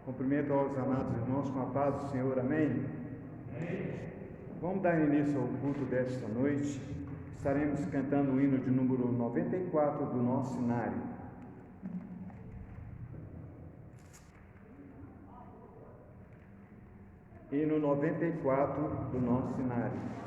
Cumprimento aos amados irmãos com a paz do Senhor, amém? Amém. Vamos dar início ao culto desta noite. Estaremos cantando o hino de número 94 do nosso cenário. Hino 94 do nosso cenário.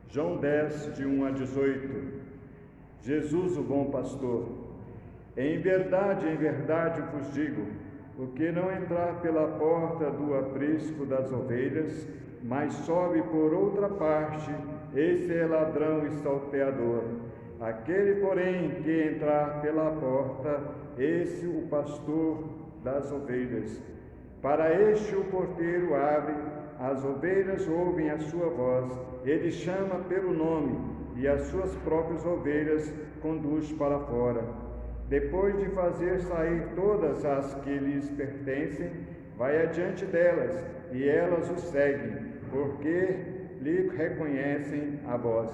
João 10, de 1 a 18. Jesus, o bom pastor. Em verdade vos digo, o que não entrar pela porta do aprisco das ovelhas, mas sobe por outra parte, esse é ladrão e salteador. Aquele, porém, que entrar pela porta, esse o pastor das ovelhas. Para este o porteiro abre, as ovelhas ouvem a sua voz, ele chama pelo nome, e as suas próprias ovelhas conduz para fora. Depois de fazer sair todas as que lhes pertencem, vai adiante delas, e elas o seguem, porque lhe reconhecem a voz.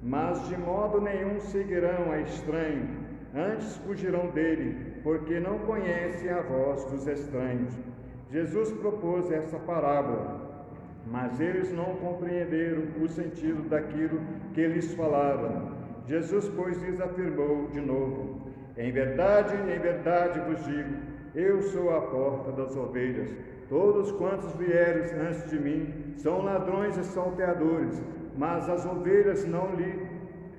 Mas de modo nenhum seguirão a estranho, antes fugirão dele, porque não conhecem a voz dos estranhos. Jesus propôs essa parábola, mas eles não compreenderam o sentido daquilo que lhes falava. Jesus, pois, lhes afirmou de novo: em verdade vos digo, eu sou a porta das ovelhas. Todos quantos vieram antes de mim são ladrões e salteadores, mas as ovelhas não lhe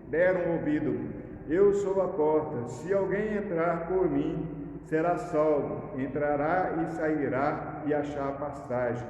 deram ouvido. Eu sou a porta, se alguém entrar por mim, será salvo, entrará e sairá e achar pastagem.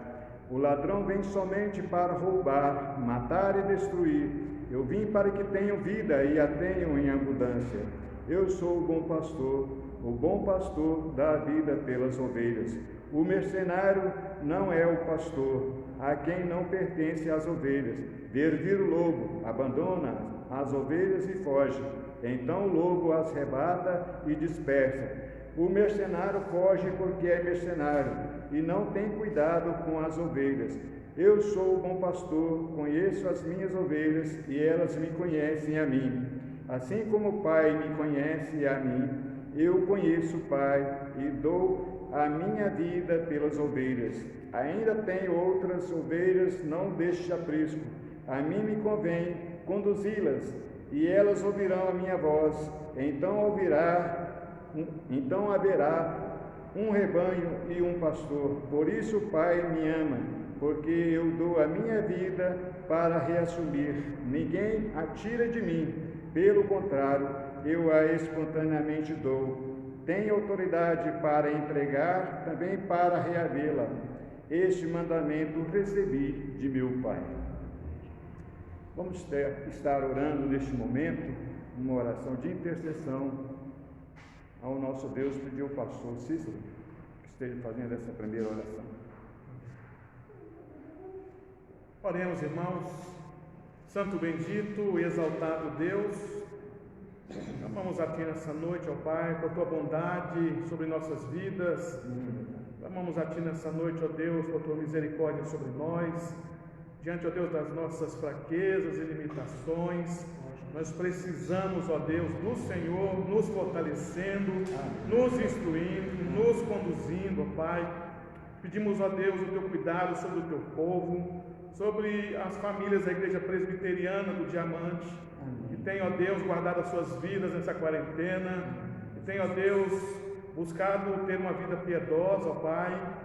O ladrão vem somente para roubar, matar e destruir. Eu vim para que tenham vida e a tenham em abundância. Eu sou o bom pastor dá a vida pelas ovelhas. O mercenário não é o pastor, a quem não pertence as ovelhas. Ver vir o lobo, abandona as ovelhas e foge. Então o lobo as arrebata e dispersa. O mercenário foge porque é mercenário e não tem cuidado com as ovelhas. Eu sou o bom pastor, conheço as minhas ovelhas e elas me conhecem a mim. Assim como o Pai me conhece a mim, eu conheço o Pai e dou a minha vida pelas ovelhas. Ainda tenho outras ovelhas, não deste aprisco. A mim me convém conduzi-las, e elas ouvirão a minha voz. Então haverá um rebanho e um pastor. Por isso o Pai me ama, porque eu dou a minha vida para reassumir. Ninguém a tira de mim, pelo contrário, eu a espontaneamente dou. Tenho autoridade para entregar, também para reavê-la. Este mandamento recebi de meu Pai. Vamos estar orando neste momento, uma oração de intercessão ao nosso Deus. Pedir ao pastor Cícero que esteja fazendo essa primeira oração. Oremos, irmãos. Santo, bendito e exaltado Deus, clamamos a Ti nessa noite, ó Pai, por Tua bondade sobre nossas vidas. Clamamos a Ti nessa noite, ó Deus, por Tua misericórdia sobre nós. Diante, ó Deus, das nossas fraquezas e limitações, nós precisamos, ó Deus, do Senhor nos fortalecendo, nos instruindo, nos conduzindo, ó Pai. Pedimos, ó Deus, o Teu cuidado sobre o Teu povo, sobre as famílias da Igreja Presbiteriana do Diamante, que tem, ó Deus, guardado as suas vidas nessa quarentena, que tem, ó Deus, buscado ter uma vida piedosa, ó Pai,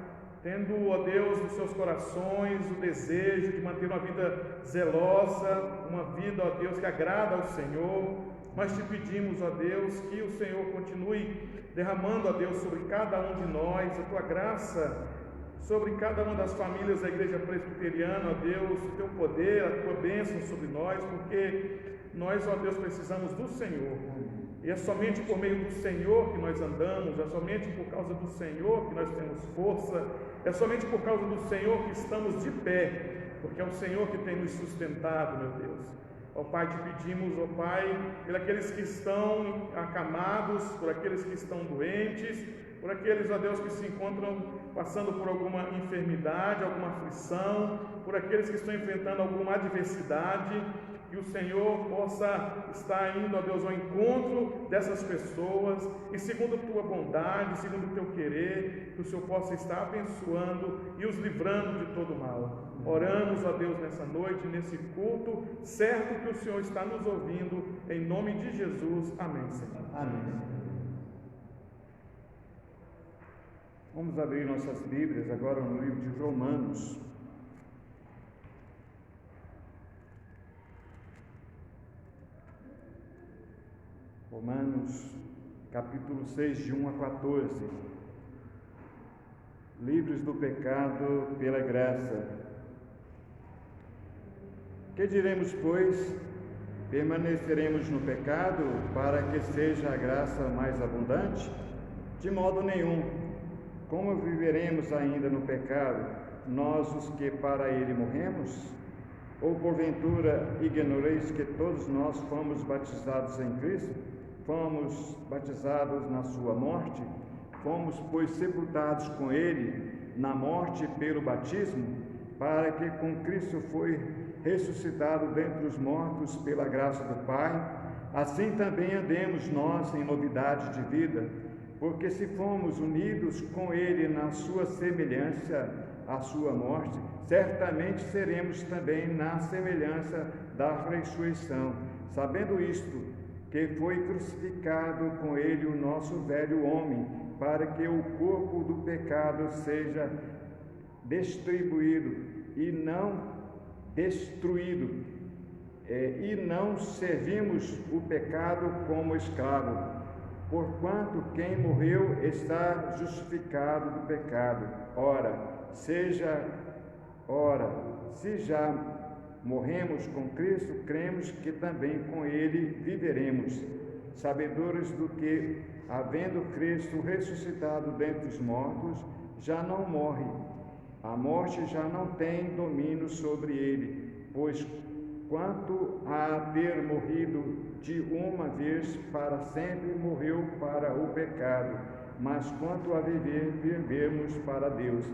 tendo, ó Deus, nos seus corações o desejo de manter uma vida zelosa, uma vida, ó Deus, que agrada ao Senhor. Nós te pedimos, ó Deus, que o Senhor continue derramando, ó Deus, sobre cada um de nós a Tua graça, sobre cada uma das famílias da Igreja Presbiteriana, ó Deus, o Teu poder, a Tua bênção sobre nós, porque nós, ó Deus, precisamos do Senhor. E é somente por meio do Senhor que nós andamos, é somente por causa do Senhor que nós temos força, é somente por causa do Senhor que estamos de pé, porque é o Senhor que tem nos sustentado, meu Deus. Ó Pai, te pedimos, ó Pai, por aqueles que estão acamados, por aqueles que estão doentes, por aqueles, ó Deus, que se encontram passando por alguma enfermidade, alguma aflição, por aqueles que estão enfrentando alguma adversidade, que o Senhor possa estar indo, ó Deus, ao encontro dessas pessoas, e segundo a Tua bondade, segundo o Teu querer, que o Senhor possa estar abençoando e os livrando de todo mal. Oramos, ó Deus, nessa noite, nesse culto, certo que o Senhor está nos ouvindo, em nome de Jesus. Amém, Senhor. Amém. Vamos abrir nossas Bíblias agora no livro de Romanos. Romanos, capítulo 6, de 1 a 14. Livres do pecado pela graça. Que diremos, pois? Permaneceremos no pecado para que seja a graça mais abundante? De modo nenhum. Como viveremos ainda no pecado, nós os que para ele morremos? Ou porventura ignoreis que todos nós fomos batizados em Cristo? Fomos batizados na sua morte? Fomos, pois, sepultados com ele na morte pelo batismo, para que com Cristo foi ressuscitado dentre os mortos pela graça do Pai, assim também andemos nós em novidade de vida, porque se fomos unidos com ele na sua semelhança à sua morte, certamente seremos também na semelhança da ressurreição, sabendo isto, que foi crucificado com ele o nosso velho homem, para que o corpo do pecado seja distribuído e não destruído, e não servimos o pecado como escravo, porquanto quem morreu está justificado do pecado. Ora, se já morremos com Cristo, cremos que também com ele viveremos, sabedores do que, havendo Cristo ressuscitado dentre os mortos, já não morre. A morte já não tem domínio sobre ele, pois quanto a ter morrido de uma vez para sempre, morreu para o pecado, mas quanto a viver, vivemos para Deus.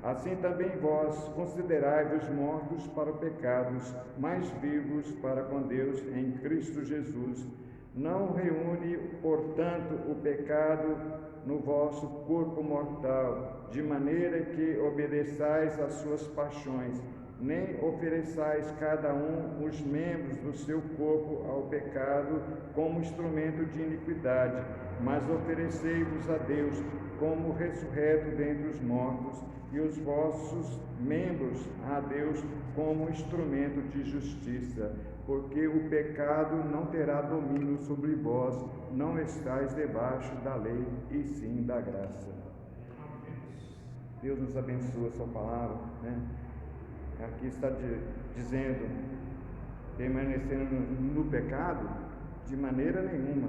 Assim também vós considerai-vos mortos para pecados, mas vivos para com Deus em Cristo Jesus. Não reúne, portanto, o pecado no vosso corpo mortal, de maneira que obedeçais às suas paixões, nem ofereçais cada um os membros do seu corpo ao pecado como instrumento de iniquidade, mas oferecei-vos a Deus como ressurreto dentre os mortos, e os vossos membros a Deus como instrumento de justiça, porque o pecado não terá domínio sobre vós, não estáis debaixo da lei, e sim da graça. Deus nos abençoe a sua palavra, né? Aqui está dizendo, permanecendo no pecado, de maneira nenhuma.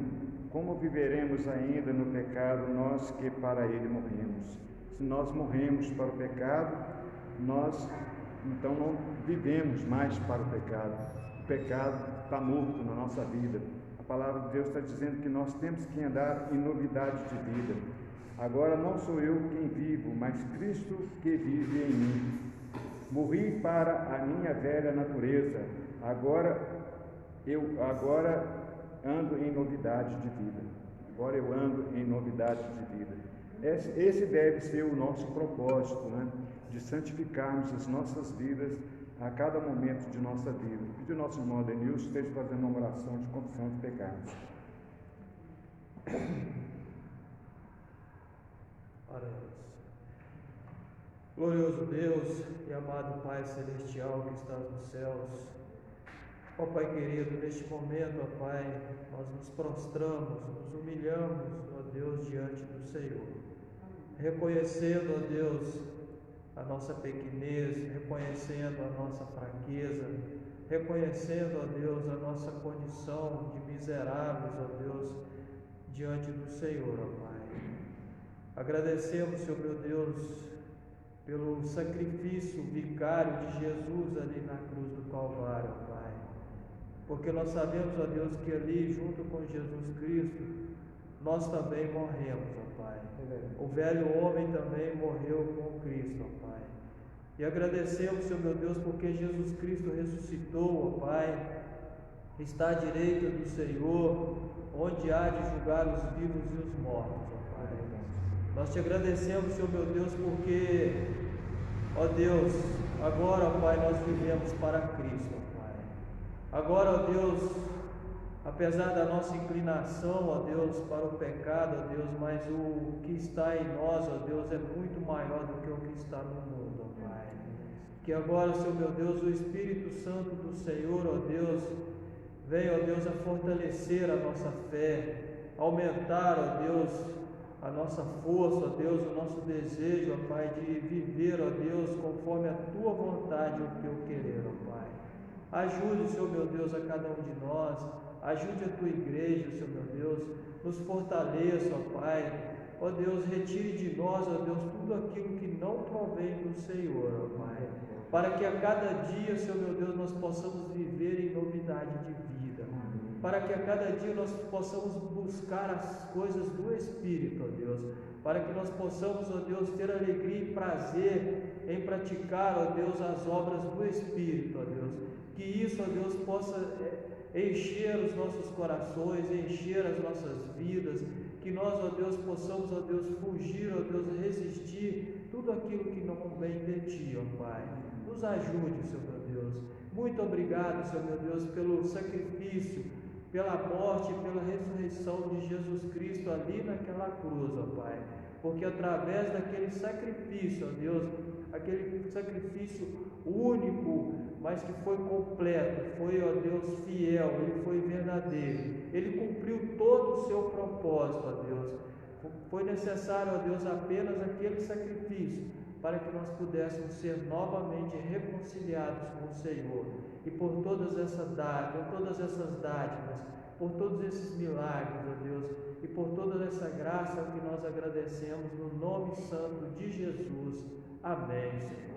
Como viveremos ainda no pecado, nós que para ele morremos? Se nós morremos para o pecado, nós então não vivemos mais para o pecado. O pecado está morto na nossa vida. A palavra de Deus está dizendo que nós temos que andar em novidade de vida. Agora não sou eu quem vivo, mas Cristo que vive em mim. Morri para a minha velha natureza. Agora ando em novidade de vida. Agora eu ando em novidade de vida. Esse deve ser o nosso propósito, né? De santificarmos as nossas vidas a cada momento de nossa vida. Pedir ao nosso irmão Denilson esteja fazendo uma oração de confissão de pecados. Oremos. Glorioso Deus e amado Pai Celestial que estás nos céus, ó Pai querido, neste momento, ó Pai, nós nos prostramos, nos humilhamos, ó Deus, diante do Senhor, reconhecendo, ó Deus, a nossa pequenez, reconhecendo a nossa fraqueza, reconhecendo, ó Deus, a nossa condição de miseráveis, ó Deus, diante do Senhor, ó Pai. Agradecemos, Senhor meu Deus, pelo sacrifício vicário de Jesus ali na cruz do Calvário, ó Pai. Porque nós sabemos, ó Deus, que ali, junto com Jesus Cristo, nós também morremos, ó Pai. O velho homem também morreu com Cristo, ó Pai. E agradecemos, Senhor meu Deus, porque Jesus Cristo ressuscitou, ó Pai, está à direita do Senhor, onde há de julgar os vivos e os mortos, ó Pai. Nós te agradecemos, Senhor meu Deus, porque, ó Deus, agora, ó Pai, nós vivemos para Cristo, ó Pai. Agora, ó Deus, apesar da nossa inclinação, ó Deus, para o pecado, ó Deus, mas o que está em nós, ó Deus, é muito maior do que o que está no mundo, ó Pai. Que agora, Senhor meu Deus, o Espírito Santo do Senhor, ó Deus, venha, ó Deus, a fortalecer a nossa fé, aumentar, ó Deus, a nossa força, ó Deus, o nosso desejo, ó Pai, de viver, ó Deus, conforme a Tua vontade e o Teu querer, ó Pai. Ajude, Senhor meu Deus, a cada um de nós, ajude a Tua igreja, Senhor meu Deus, nos fortaleça, ó Pai, ó Deus, retire de nós, ó Deus, tudo aquilo que não provém do Senhor, ó Pai, para que a cada dia, Senhor meu Deus, nós possamos viver em novidade de vida, para que a cada dia nós possamos buscar as coisas do Espírito, ó Deus, para que nós possamos, ó Deus, ter alegria e prazer em praticar, ó Deus, as obras do Espírito, ó Deus, que isso, ó Deus, possa encher os nossos corações, encher as nossas vidas, que nós, ó Deus, possamos, ó Deus, fugir, ó Deus, resistir tudo aquilo que não vem de Ti, ó Pai. Nos ajude, Senhor meu Deus. Muito obrigado, Senhor meu Deus, pelo sacrifício, pela morte e pela ressurreição de Jesus Cristo ali naquela cruz, ó Pai. Porque através daquele sacrifício, ó Deus, aquele sacrifício único, mas que foi completo, foi, ó Deus, fiel, ele foi verdadeiro, ele cumpriu todo o seu propósito, ó Deus. Foi necessário, ó Deus, apenas aquele sacrifício para que nós pudéssemos ser novamente reconciliados com o Senhor. E por todas essas dádivas, por todos esses milagres, ó Deus, e por toda essa graça que nós agradecemos no nome santo de Jesus. Amém, Senhor.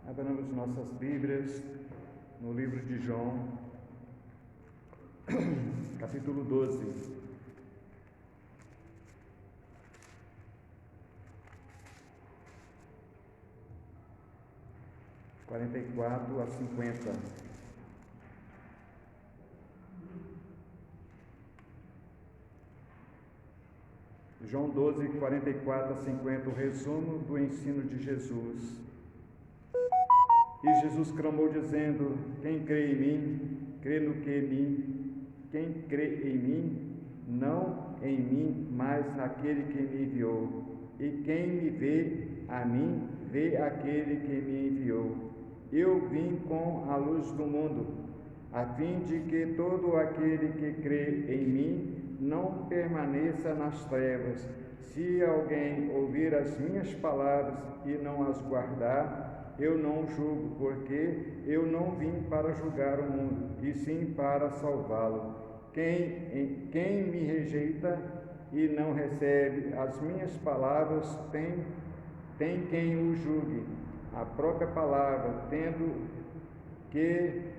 Abramos nossas Bíblias no livro de João, capítulo 12. 44 a 50. João 12, 44 a 50, o resumo do ensino de Jesus. E Jesus clamou dizendo: quem crê em mim, crê no que em mim. Quem crê em mim, não em mim, mas naquele que me enviou. E quem me vê a mim, vê aquele que me enviou. Eu vim com a luz do mundo, a fim de que todo aquele que crê em mim não permaneça nas trevas. Se alguém ouvir as minhas palavras e não as guardar, eu não julgo, porque eu não vim para julgar o mundo, e sim para salvá-lo. Quem me rejeita e não recebe as minhas palavras, tem quem o julgue. A própria palavra,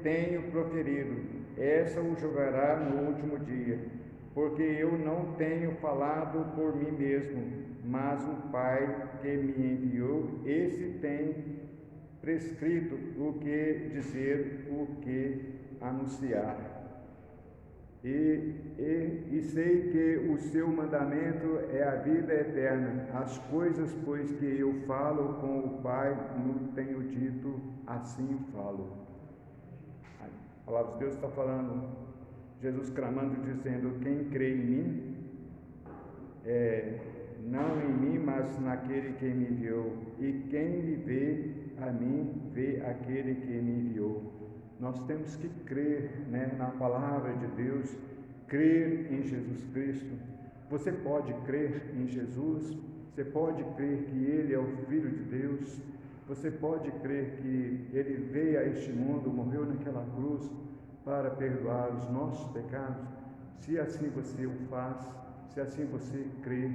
tenho proferido, essa o julgará no último dia. Porque eu não tenho falado por mim mesmo, mas o Pai que me enviou, esse tem prescrito o que dizer, o que anunciar. E sei que o seu mandamento é a vida eterna. As coisas, pois, que eu falo com o Pai, não tenho dito, assim falo. A palavra de Deus está falando, Jesus clamando, dizendo: quem crê em mim, não em mim, mas naquele que me enviou. E quem me vê a mim, vê aquele que me enviou. Nós temos que crer, na palavra de Deus, crer em Jesus Cristo. Você pode crer em Jesus, você pode crer que Ele é o Filho de Deus, você pode crer que Ele veio a este mundo, morreu naquela cruz para perdoar os nossos pecados. Se assim você o faz, se assim você crê,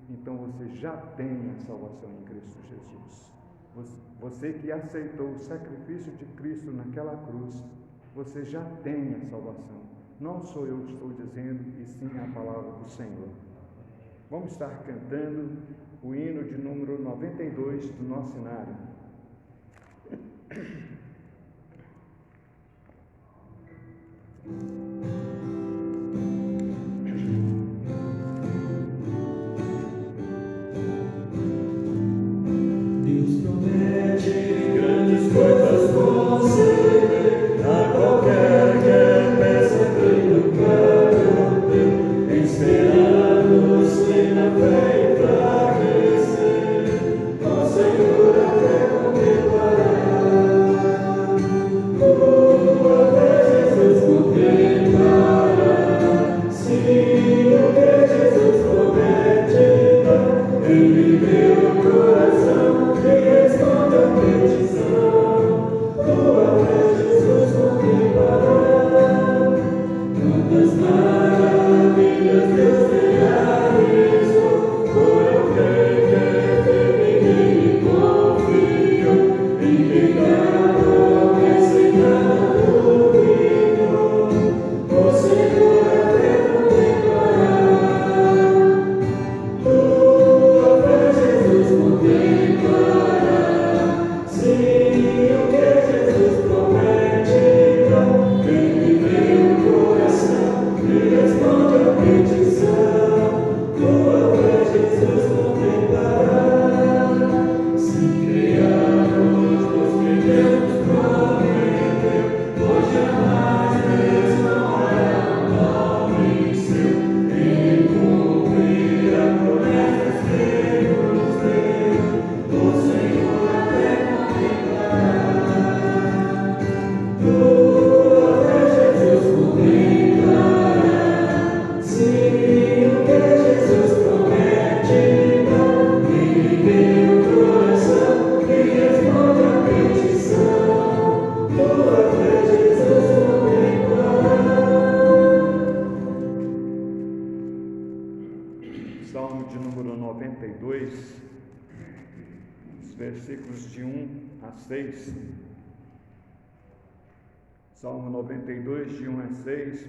então você já tem a salvação em Cristo Jesus. Você que aceitou o sacrifício de Cristo naquela cruz, você já tem a salvação. Não sou eu que estou dizendo, e sim a palavra do Senhor. Vamos estar cantando o hino de número 92 do nosso cenário. Salmo de número 92, os versículos de 1 a 6. Salmo 92, de 1 a 6.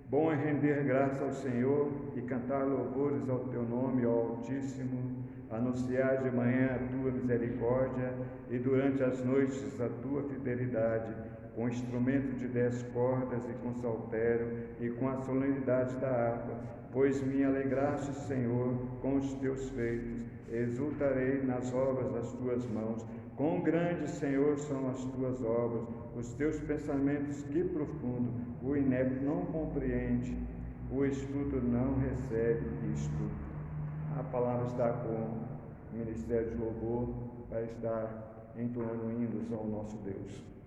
Bom é render graça ao Senhor e cantar louvores ao teu nome, ó Altíssimo. anunciar de manhã a tua misericórdia e durante as noites a tua fidelidade, com instrumento de 10 cordas e com saltério e com a solenidade da harpa, pois me alegraste, Senhor, com os teus feitos, exultarei nas obras das tuas mãos. Quão grande, Senhor, são as tuas obras, os teus pensamentos, que profundo, o inepto não compreende, o estudo não recebe isto. A palavra está com o Ministério de Louvor, vai estar entoando hinos ao nosso Deus.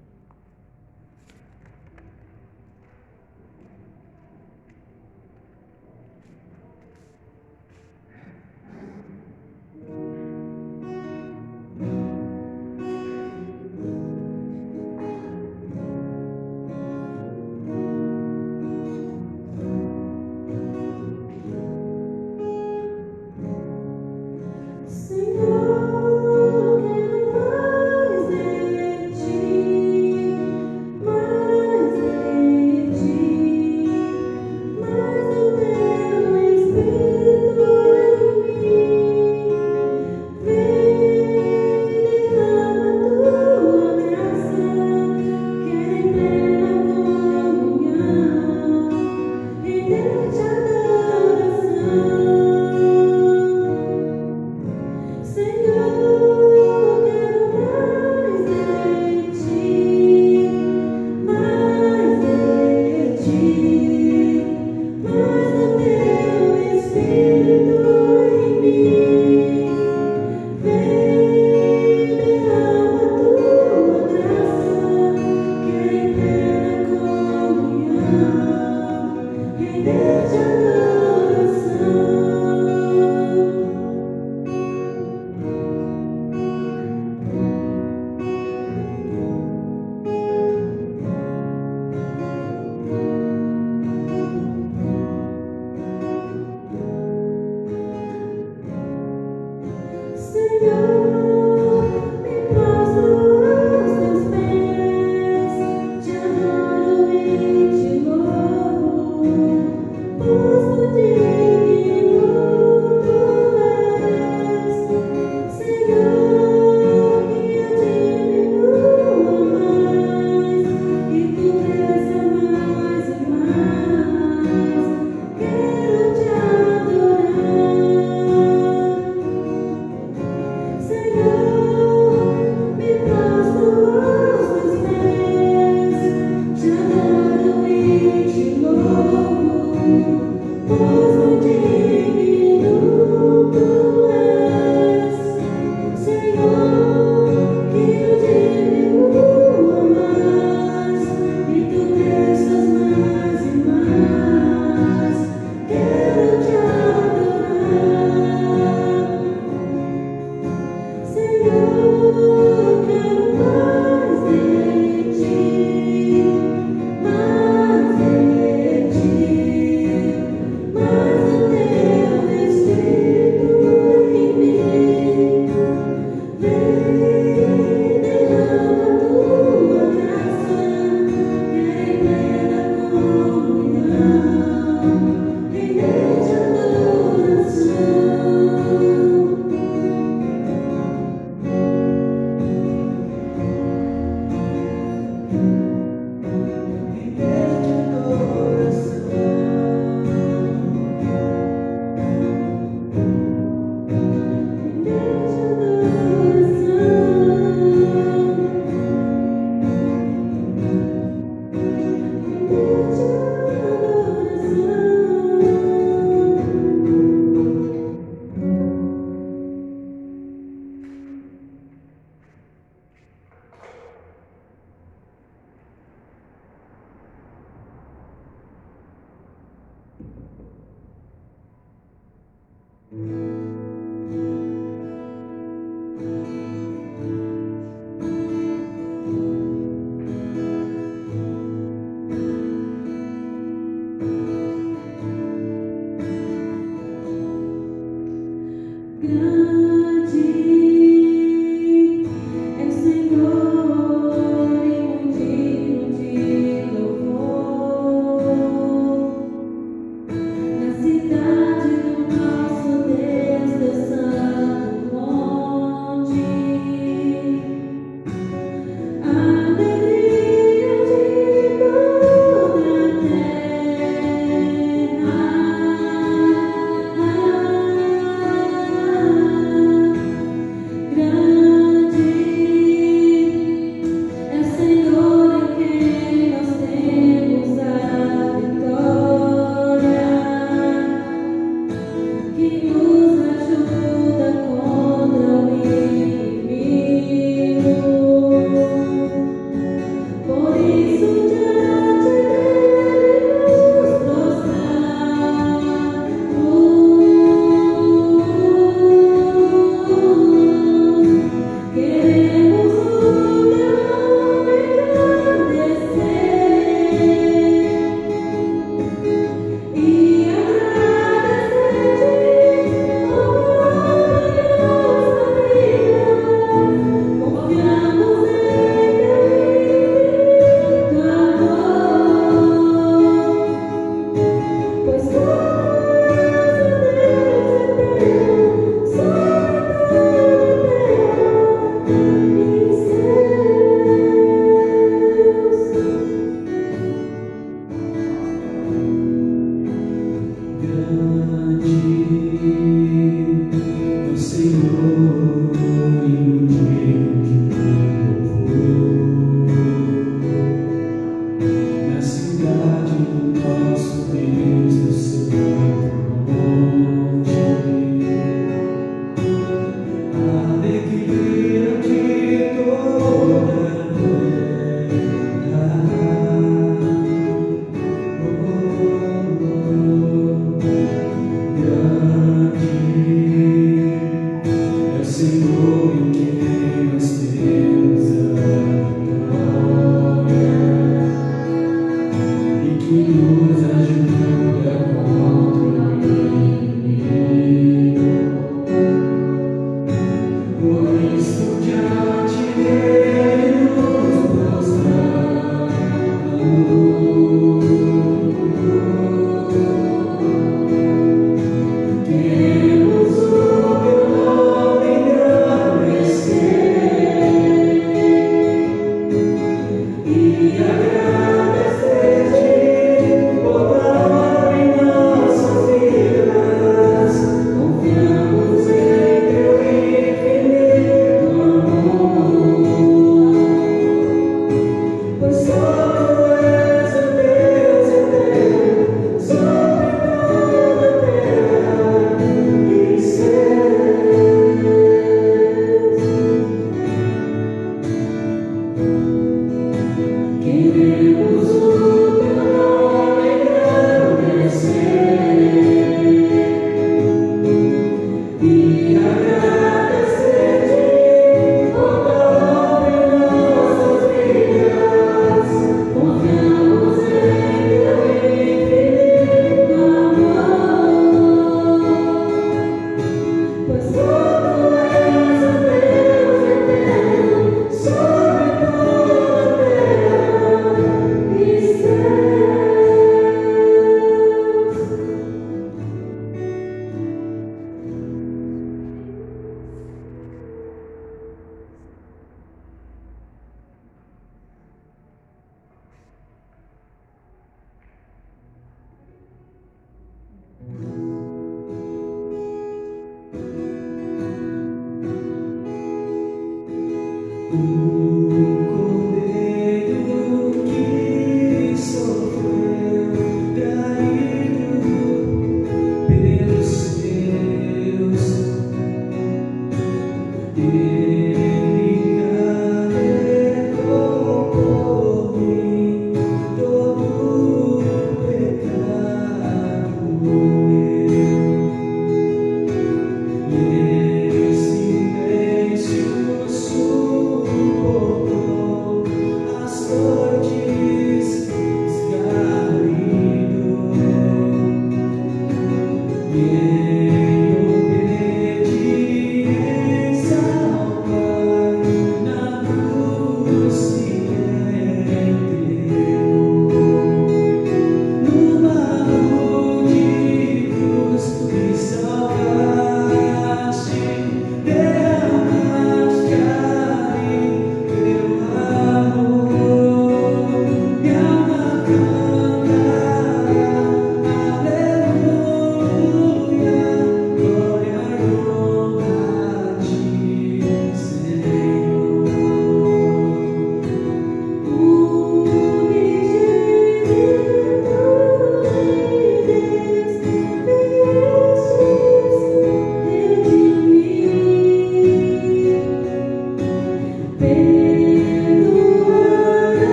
Say Suportar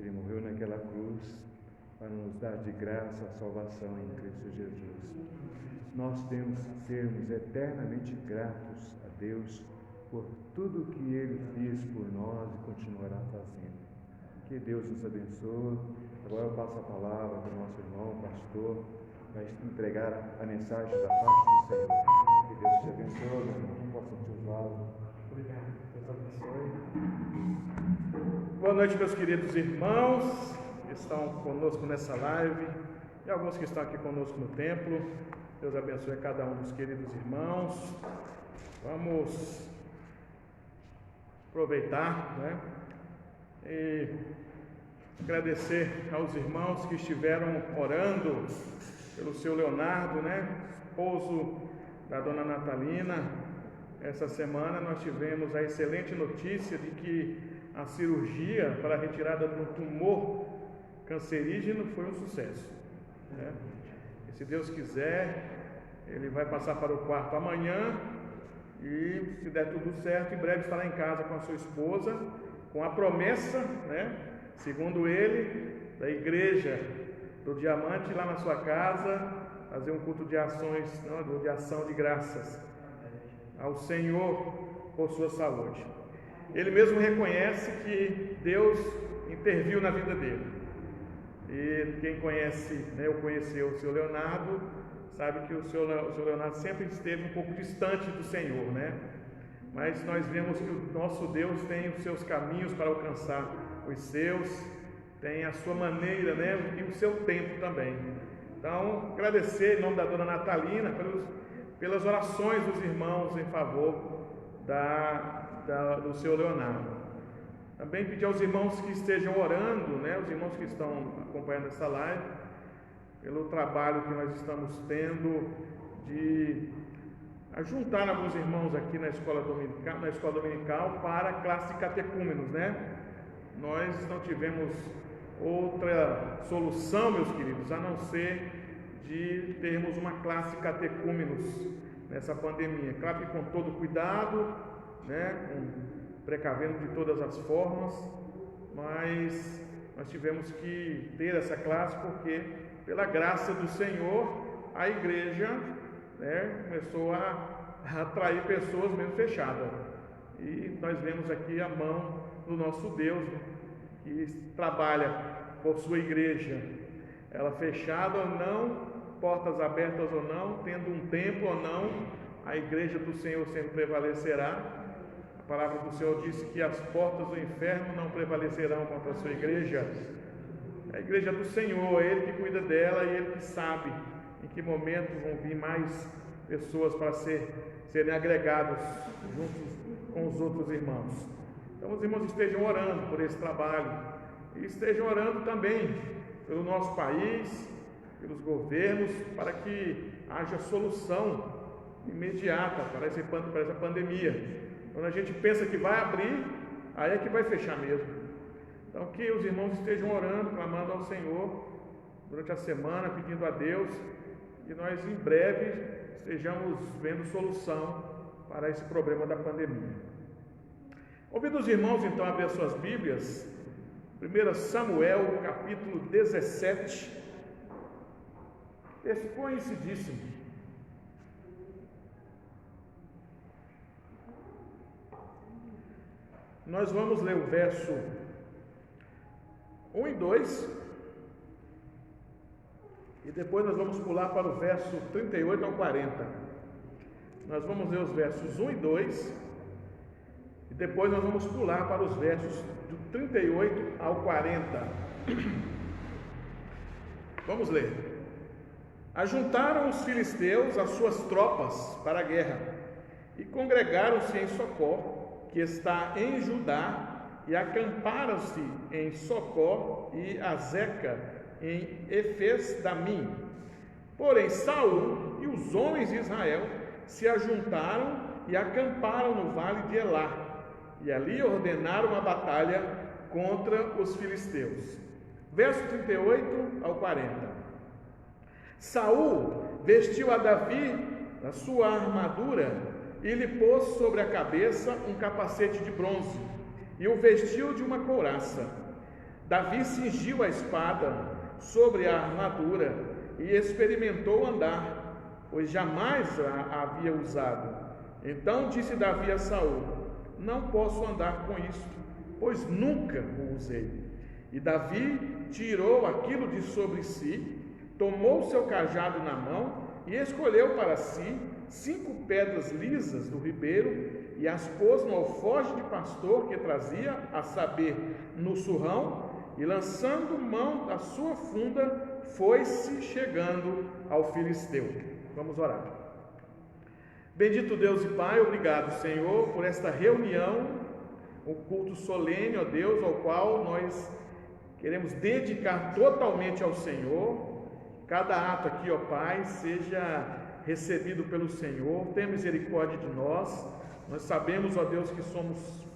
Ele morreu naquela cruz para nos dar de graça a salvação em Cristo Jesus. Nós temos que sermos eternamente gratos a Deus por tudo que Ele fez por nós e continuará fazendo. Que Deus nos abençoe. Agora eu passo a palavra para o nosso irmão, pastor, vai entregar a mensagem da parte do Senhor. Que Deus te abençoe, meu irmão. Possa te usar. Obrigado. Deus abençoe. Boa noite, meus queridos irmãos que estão conosco nessa live e alguns que estão aqui conosco no templo. Deus abençoe a cada um dos queridos irmãos. Vamos aproveitar, e agradecer aos irmãos que estiveram orando pelo seu Leonardo, esposo da dona Natalina. Essa semana nós tivemos a excelente notícia de que a cirurgia para a retirada do tumor cancerígeno foi um sucesso. E se Deus quiser, ele vai passar para o quarto amanhã e, se der tudo certo, em breve estará em casa com a sua esposa, com a promessa, segundo ele, da igreja do Diamante lá na sua casa, fazer um culto de de ação de graças ao Senhor por sua saúde. Ele mesmo reconhece que Deus interviu na vida dele. E quem conhece, ou conheceu o seu Leonardo, sabe que o seu Leonardo sempre esteve um pouco distante do Senhor, Mas nós vemos que o nosso Deus tem os seus caminhos para alcançar os seus, tem a sua maneira, e o seu tempo também. Então, agradecer em nome da dona Natalina pelas orações dos irmãos em favor do seu Leonardo. Também pedir aos irmãos que estejam orando, os irmãos que estão acompanhando essa live, pelo trabalho que nós estamos tendo de juntar alguns irmãos aqui na escola dominical para a classe de catecúmenos, Nós não tivemos outra solução, meus queridos, a não ser de termos uma classe de catecúmenos nessa pandemia. Claro que com todo cuidado, precavendo de todas as formas, mas nós tivemos que ter essa classe porque, pela graça do Senhor, a igreja começou a atrair pessoas mesmo fechadas. E nós vemos aqui a mão do nosso Deus, que trabalha por sua igreja, ela fechada ou não, portas abertas ou não, tendo um templo ou não, a igreja do Senhor sempre prevalecerá. A palavra do Senhor disse que as portas do inferno não prevalecerão contra a sua igreja. A igreja do Senhor, é Ele que cuida dela e Ele que sabe em que momento vão vir mais pessoas para serem agregados juntos com os outros irmãos. Então os irmãos estejam orando por esse trabalho e estejam orando também pelo nosso país, pelos governos, para que haja solução imediata para essa pandemia. Quando a gente pensa que vai abrir, aí é que vai fechar mesmo. Então que os irmãos estejam orando, clamando ao Senhor durante a semana, pedindo a Deus que nós em breve estejamos vendo solução para esse problema da pandemia. Convido os irmãos então a abrir as suas Bíblias, 1 Samuel capítulo 17, texto conhecidíssimo. Nós vamos ler o verso 1 e 2, e depois nós vamos pular para o verso 38 ao 40. Nós vamos ler os versos 1 e 2, e depois nós vamos pular para os versos do 38 ao 40. Vamos ler. Ajuntaram os filisteus as suas tropas para a guerra, e congregaram-se em Socó, que está em Judá, e acamparam-se em Socó e Azeca, em Efes-damim. Porém Saul e os homens de Israel se ajuntaram e acamparam no vale de Elá, e ali ordenaram a batalha contra os filisteus. Verso 38 ao 40. Saul vestiu a Davi a sua armadura e lhe pôs sobre a cabeça um capacete de bronze, e o vestiu de uma couraça. Davi cingiu a espada sobre a armadura e experimentou andar, pois jamais a havia usado. Então disse Davi a Saul: não posso andar com isto, pois nunca o usei. E Davi tirou aquilo de sobre si, tomou seu cajado na mão e escolheu para si 5 pedras lisas do ribeiro e as pôs no alforje de pastor que trazia, a saber, no surrão, e lançando mão da sua funda, foi-se chegando ao filisteu. Vamos orar. Bendito Deus e Pai, obrigado, Senhor, por esta reunião, o culto solene, ó Deus, ao qual nós queremos dedicar totalmente ao Senhor. Cada ato aqui, ó Pai, seja recebido pelo Senhor. Tenha misericórdia de nós. Nós sabemos, ó Deus, que somos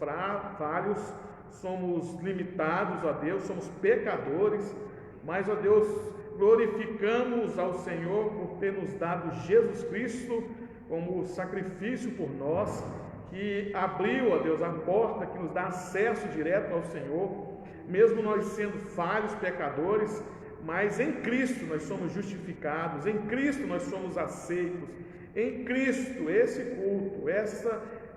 falhos, somos limitados, ó Deus, somos pecadores, mas, ó Deus, glorificamos ao Senhor por ter nos dado Jesus Cristo como sacrifício por nós, que abriu, ó Deus, a porta que nos dá acesso direto ao Senhor, mesmo nós sendo falhos, pecadores, mas em Cristo nós somos justificados, em Cristo nós somos aceitos, em Cristo esse culto,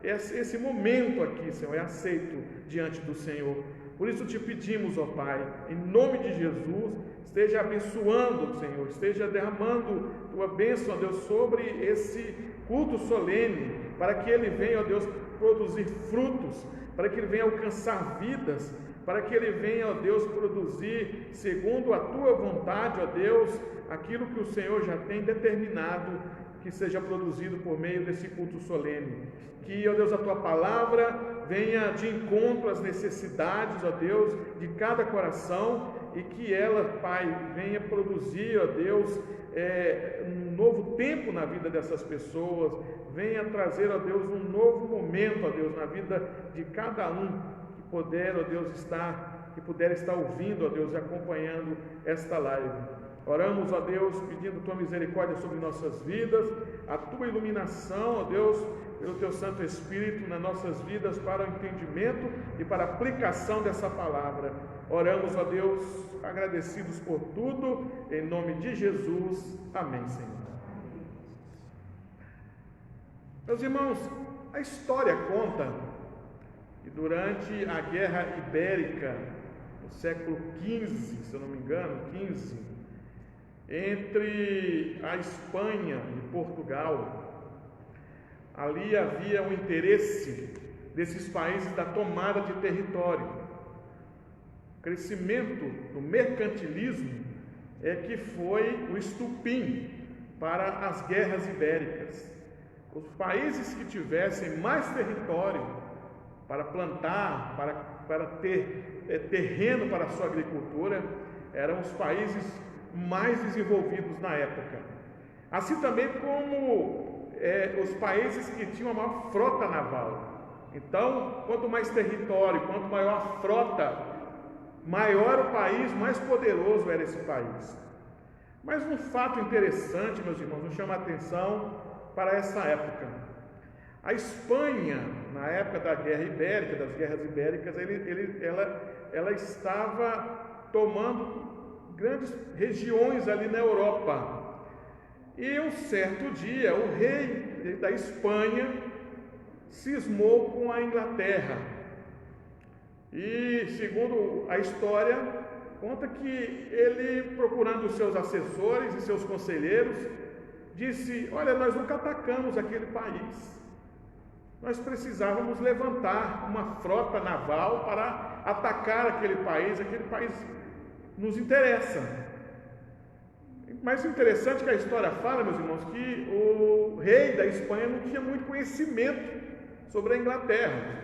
esse momento aqui, Senhor, é aceito diante do Senhor. Por isso te pedimos, ó Pai, em nome de Jesus, esteja abençoando, Senhor, esteja derramando tua bênção, ó Deus, sobre esse culto solene, para que ele venha, ó Deus, produzir frutos, para que ele venha alcançar vidas, para que ele venha, ó Deus, produzir, segundo a tua vontade, ó Deus, aquilo que o Senhor já tem determinado que seja produzido por meio desse culto solene. Que, ó Deus, a tua palavra venha de encontro às necessidades, ó Deus, de cada coração, e que ela, Pai, venha produzir, ó Deus, um novo tempo na vida dessas pessoas, venha trazer, ó Deus, um novo momento, ó Deus, na vida de cada um que puder, ó Deus, estar ouvindo, ó Deus, e acompanhando esta live. Oramos, ó Deus, pedindo tua misericórdia sobre nossas vidas, a tua iluminação, ó Deus, pelo teu Santo Espírito nas nossas vidas para o entendimento e para a aplicação dessa palavra. Oramos, ó Deus, agradecidos por tudo, em nome de Jesus. Amém, Senhor. Meus irmãos, a história conta que durante a Guerra Ibérica, no século XV, se eu não me engano, entre a Espanha e Portugal, ali havia um interesse desses países da tomada de território. O crescimento do mercantilismo é que foi o estupim para as guerras ibéricas. Os países que tivessem mais território para plantar, para ter terreno para a sua agricultura, eram os países mais desenvolvidos na época. Assim também como os países que tinham a maior frota naval. Então, quanto mais território, quanto maior a frota, maior o país, mais poderoso era esse país. Mas um fato interessante, meus irmãos, nos chama a atenção para essa época. A Espanha, na época da Guerra Ibérica, das guerras ibéricas, ela estava tomando grandes regiões ali na Europa. E um certo dia, o rei da Espanha cismou com a Inglaterra. E, segundo a história, conta que ele, procurando os seus assessores e seus conselheiros, disse: olha, nós nunca atacamos aquele país. Nós precisávamos levantar uma frota naval para atacar aquele país nos interessa. Mas o interessante que a história fala, meus irmãos, que o rei da Espanha não tinha muito conhecimento sobre a Inglaterra.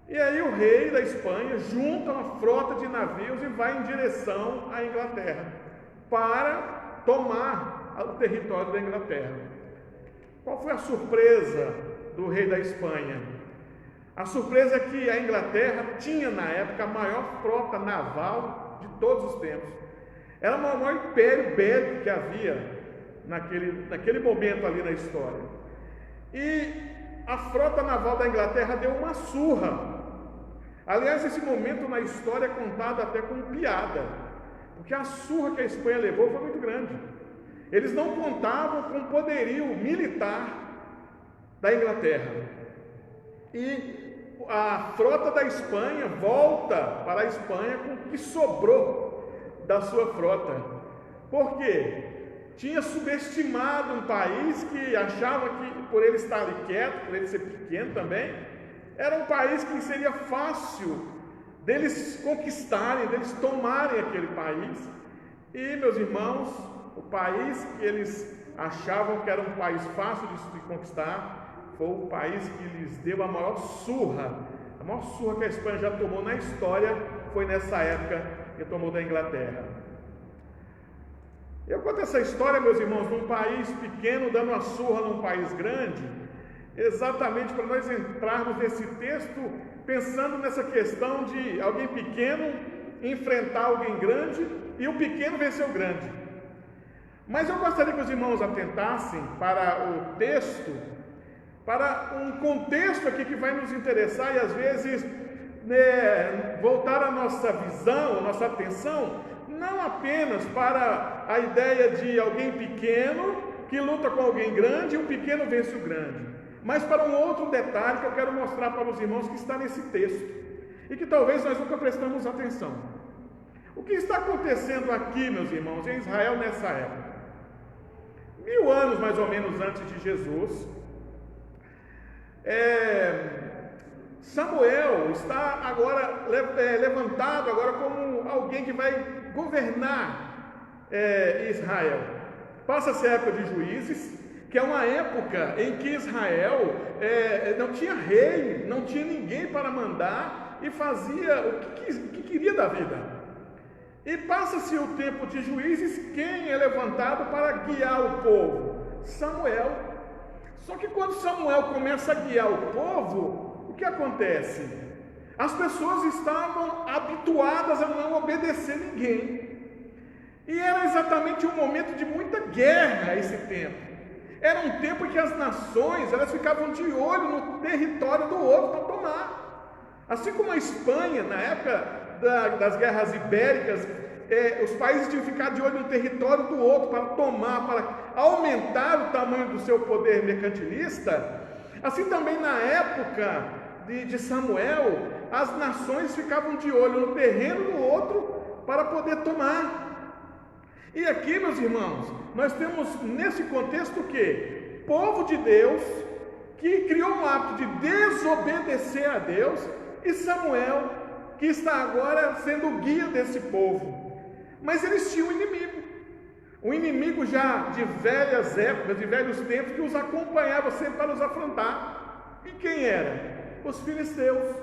E aí o rei da Espanha junta uma frota de navios e vai em direção à Inglaterra para tomar o território da Inglaterra. Qual foi a surpresa do rei da Espanha? A surpresa é que a Inglaterra tinha na época a maior frota naval de todos os tempos. Era o maior império bélico que havia naquele momento ali na história. E a frota naval da Inglaterra deu uma surra. Aliás, esse momento na história é contado até com piada, porque a surra que a Espanha levou foi muito grande. Eles não contavam com o poderio militar da Inglaterra. E a frota da Espanha volta para a Espanha com o que sobrou da sua frota. Por quê? Tinha subestimado um país que achava que, por ele estar ali quieto, por ele ser pequeno também, era um país que seria fácil deles conquistarem, deles tomarem aquele país. E, meus irmãos, o país que eles achavam que era um país fácil de se conquistar, foi o país que lhes deu a maior surra que a Espanha já tomou na história, foi nessa época que tomou da Inglaterra. Eu conto essa história, meus irmãos, num país pequeno dando uma surra num país grande, exatamente para nós entrarmos nesse texto pensando nessa questão de alguém pequeno enfrentar alguém grande e o pequeno vencer o grande. Mas eu gostaria que os irmãos atentassem para o texto, para um contexto aqui que vai nos interessar e às vezes voltar a nossa visão, a nossa atenção, não apenas para a ideia de alguém pequeno que luta com alguém grande e o pequeno vence o grande, mas para um outro detalhe que eu quero mostrar para os irmãos que está nesse texto e que talvez nós nunca prestamos atenção. O que está acontecendo aqui, meus irmãos, em Israel nessa época? 1000 anos mais ou menos antes de Jesus, Samuel está agora levantado agora como alguém que vai governar Israel. Passa-se a época de Juízes, que é uma época em que Israel não tinha rei, não tinha ninguém para mandar e fazia o que queria da vida. E passa-se o tempo de Juízes, quem é levantado para guiar o povo? Samuel. Só que quando Samuel começa a guiar o povo, o que acontece? As pessoas estavam habituadas a não obedecer ninguém. E era exatamente um momento de muita guerra esse tempo. Era um tempo em que as nações elas ficavam de olho no território do outro para tomar. Assim como a Espanha, na época das guerras ibéricas, os países tinham que ficar de olho no território do outro para tomar, para aumentar o tamanho do seu poder mercantilista. Assim também na época de Samuel, as nações ficavam de olho no terreno do outro para poder tomar. E aqui, meus irmãos, nós temos nesse contexto o quê? Povo de Deus que criou um hábito de desobedecer a Deus, e Samuel que está agora sendo o guia desse povo. Mas eles tinham um inimigo já de velhas épocas, de velhos tempos, que os acompanhava sempre para os afrontar. E quem era? Os filisteus.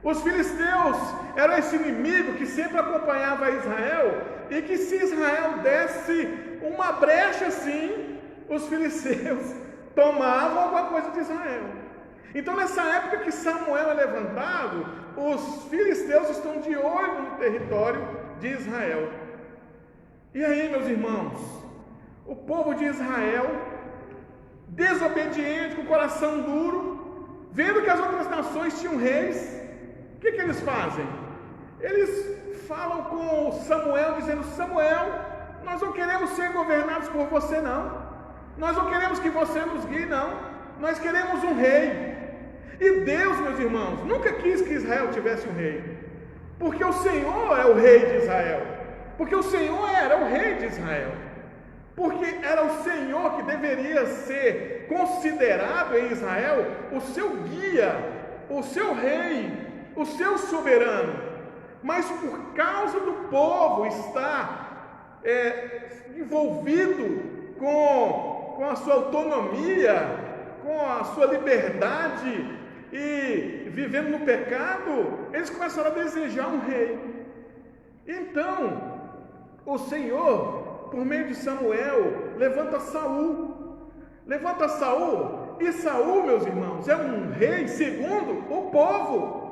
Os filisteus eram esse inimigo que sempre acompanhava Israel, e que se Israel desse uma brecha assim, os filisteus tomavam alguma coisa de Israel. Então nessa época que Samuel é levantado, os filisteus estão de olho no território de Israel. E aí, meus irmãos, o povo de Israel, desobediente, com o coração duro, vendo que as outras nações tinham reis, o que eles fazem? Eles falam com Samuel, dizendo: Samuel, nós não queremos ser governados por você não, nós não queremos que você nos guie não, nós queremos um rei. E Deus, meus irmãos, nunca quis que Israel tivesse um rei, porque o Senhor é o rei de Israel, porque o Senhor era o rei de Israel, porque era o Senhor que deveria ser considerado em Israel o seu guia, o seu rei, o seu soberano. Mas por causa do povo estar envolvido com a sua autonomia, com a sua liberdade e vivendo no pecado, eles começaram a desejar um rei. Então, o Senhor, por meio de Samuel, levanta Saul, e Saul, meus irmãos, é um rei segundo o povo,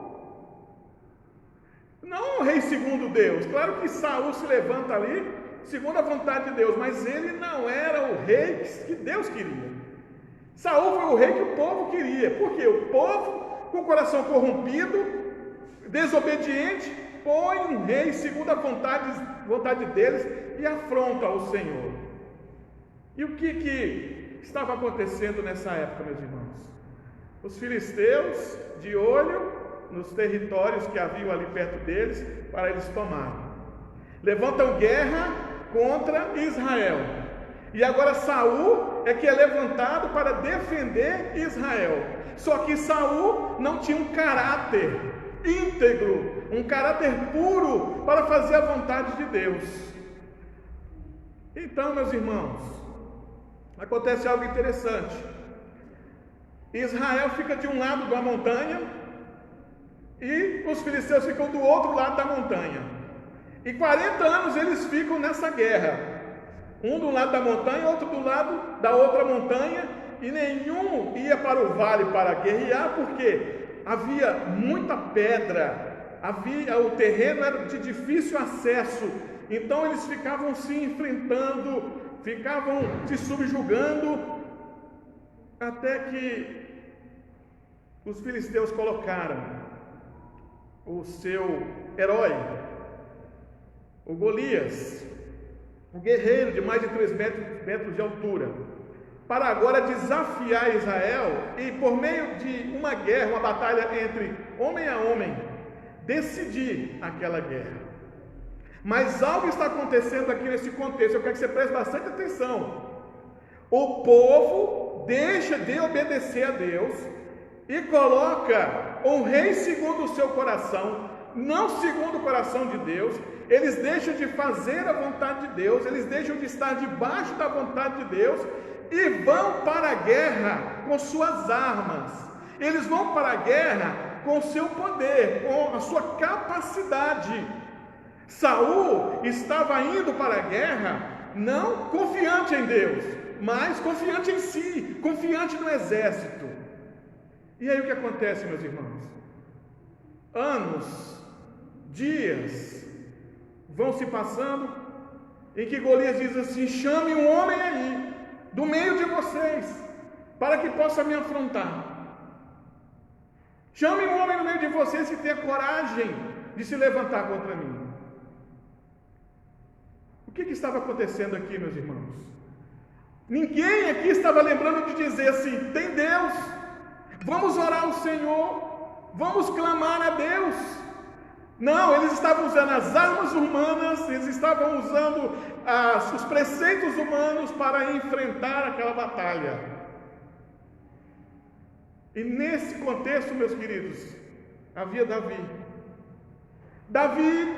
não um rei segundo Deus. Claro que Saul se levanta ali segundo a vontade de Deus, mas ele não era o rei que Deus queria. Saul foi o rei que o povo queria, porque o povo, com o coração corrompido, desobediente, põe um rei segundo a vontade deles e afronta o Senhor. E o que estava acontecendo nessa época, meus irmãos? Os filisteus de olho nos territórios que haviam ali perto deles para eles tomarem. Levantam guerra contra Israel. E agora Saul é que é levantado para defender Israel. Só que Saul não tinha um caráter íntegro, um caráter puro para fazer a vontade de Deus. Então, meus irmãos, acontece algo interessante. Israel fica de um lado da montanha e os filisteus ficam do outro lado da montanha. E 40 anos eles ficam nessa guerra. Um do lado da montanha, outro do lado da outra montanha, e nenhum ia para o vale para guerrear, porque havia muita pedra, o terreno era de difícil acesso, então eles ficavam se enfrentando, ficavam se subjugando, até que os filisteus colocaram o seu herói, o Golias, um guerreiro de mais de 3 metros de altura, para agora desafiar Israel e, por meio de uma guerra, uma batalha entre homem a homem, decidir aquela guerra. Mas algo está acontecendo aqui nesse contexto, eu quero que você preste bastante atenção. O povo deixa de obedecer a Deus e coloca um rei segundo o seu coração, não segundo o coração de Deus. Eles deixam de fazer a vontade de Deus, eles deixam de estar debaixo da vontade de Deus e vão para a guerra com suas armas. Eles vão para a guerra com o seu poder, com a sua capacidade. Saul estava indo para a guerra não confiante em Deus, mas confiante em si, confiante no exército. E aí o que acontece, meus irmãos? Anos, dias vão se passando, em que Golias diz assim: chame um homem aí, do meio de vocês, para que possa me afrontar. Chame um homem no meio de vocês que tenha coragem de se levantar contra mim. O que estava acontecendo aqui, meus irmãos? Ninguém aqui estava lembrando de dizer assim: tem Deus, vamos orar ao Senhor, vamos clamar a Deus. Não, eles estavam usando as armas humanas, eles estavam usando os preceitos humanos para enfrentar aquela batalha. E nesse contexto, meus queridos, havia Davi. Davi,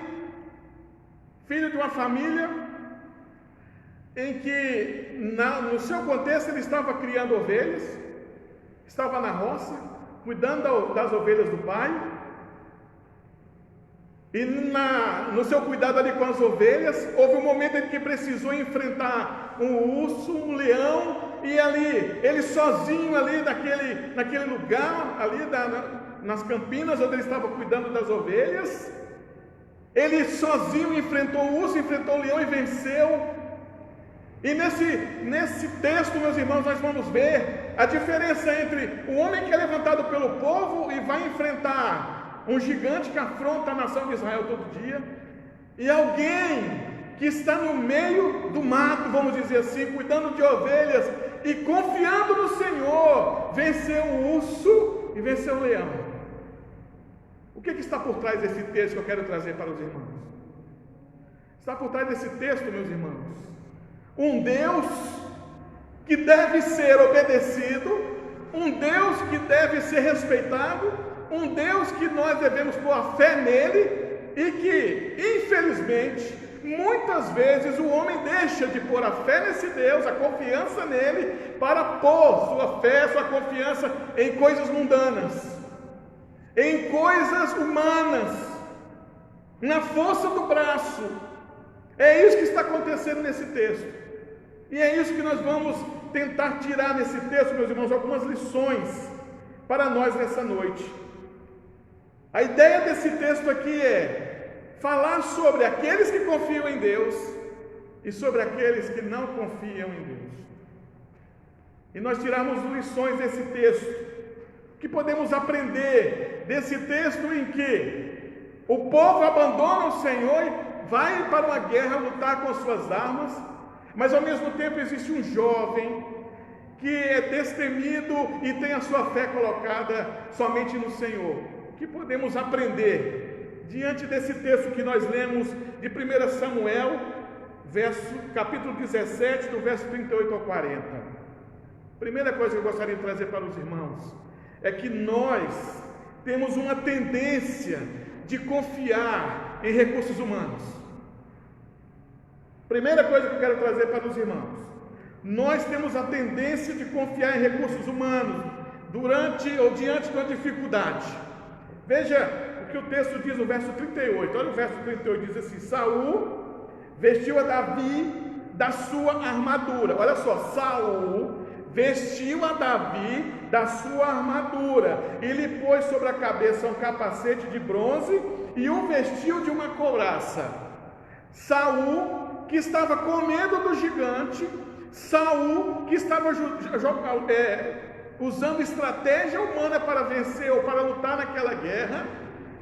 filho de uma família em que, no seu contexto, ele estava criando ovelhas, estava na roça, cuidando das ovelhas do pai. E no seu cuidado ali com as ovelhas, houve um momento em que precisou enfrentar um urso, um leão, e ali, ele sozinho ali naquele lugar, ali nas campinas onde ele estava cuidando das ovelhas, ele sozinho enfrentou o urso, enfrentou o leão e venceu. E nesse texto, meus irmãos, nós vamos ver a diferença entre o homem que é levantado pelo povo e vai enfrentar um gigante que afronta a nação de Israel todo dia, e alguém que está no meio do mato, vamos dizer assim, cuidando de ovelhas e confiando no Senhor, venceu o urso e venceu o leão. O que está por trás desse texto que eu quero trazer para os irmãos? Está por trás desse texto, meus irmãos, um Deus que deve ser obedecido, um Deus que deve ser respeitado, um Deus que nós devemos pôr a fé nele, e que, infelizmente, muitas vezes o homem deixa de pôr a fé nesse Deus, a confiança nele, para pôr sua fé, sua confiança em coisas mundanas, em coisas humanas, na força do braço. É isso que está acontecendo nesse texto, e é isso que nós vamos tentar tirar nesse texto, meus irmãos, algumas lições para nós nessa noite. A ideia desse texto aqui é falar sobre aqueles que confiam em Deus e sobre aqueles que não confiam em Deus. E nós tiramos lições desse texto. O que podemos aprender desse texto em que O povo abandona o Senhor e vai para uma guerra lutar com as suas armas, mas ao mesmo tempo existe um jovem que é destemido e tem a sua fé colocada somente no Senhor. O que podemos aprender diante desse texto que nós lemos de 1 Samuel, capítulo 17, do verso 38 ao 40? Primeira coisa que eu gostaria de trazer para os irmãos é que nós temos uma tendência de confiar em recursos humanos. Primeira coisa que eu quero trazer para os irmãos: nós temos a tendência de confiar em recursos humanos durante ou diante de uma dificuldade. Veja o que o texto diz no verso 38. Olha o verso 38, diz assim: Saul vestiu a Davi da sua armadura. Olha só, Saul vestiu a Davi da sua armadura, e lhe pôs sobre a cabeça um capacete de bronze e o vestiu de uma couraça. Saul, que estava com medo do gigante, Saul, que estava usando estratégia humana para vencer ou para lutar naquela guerra,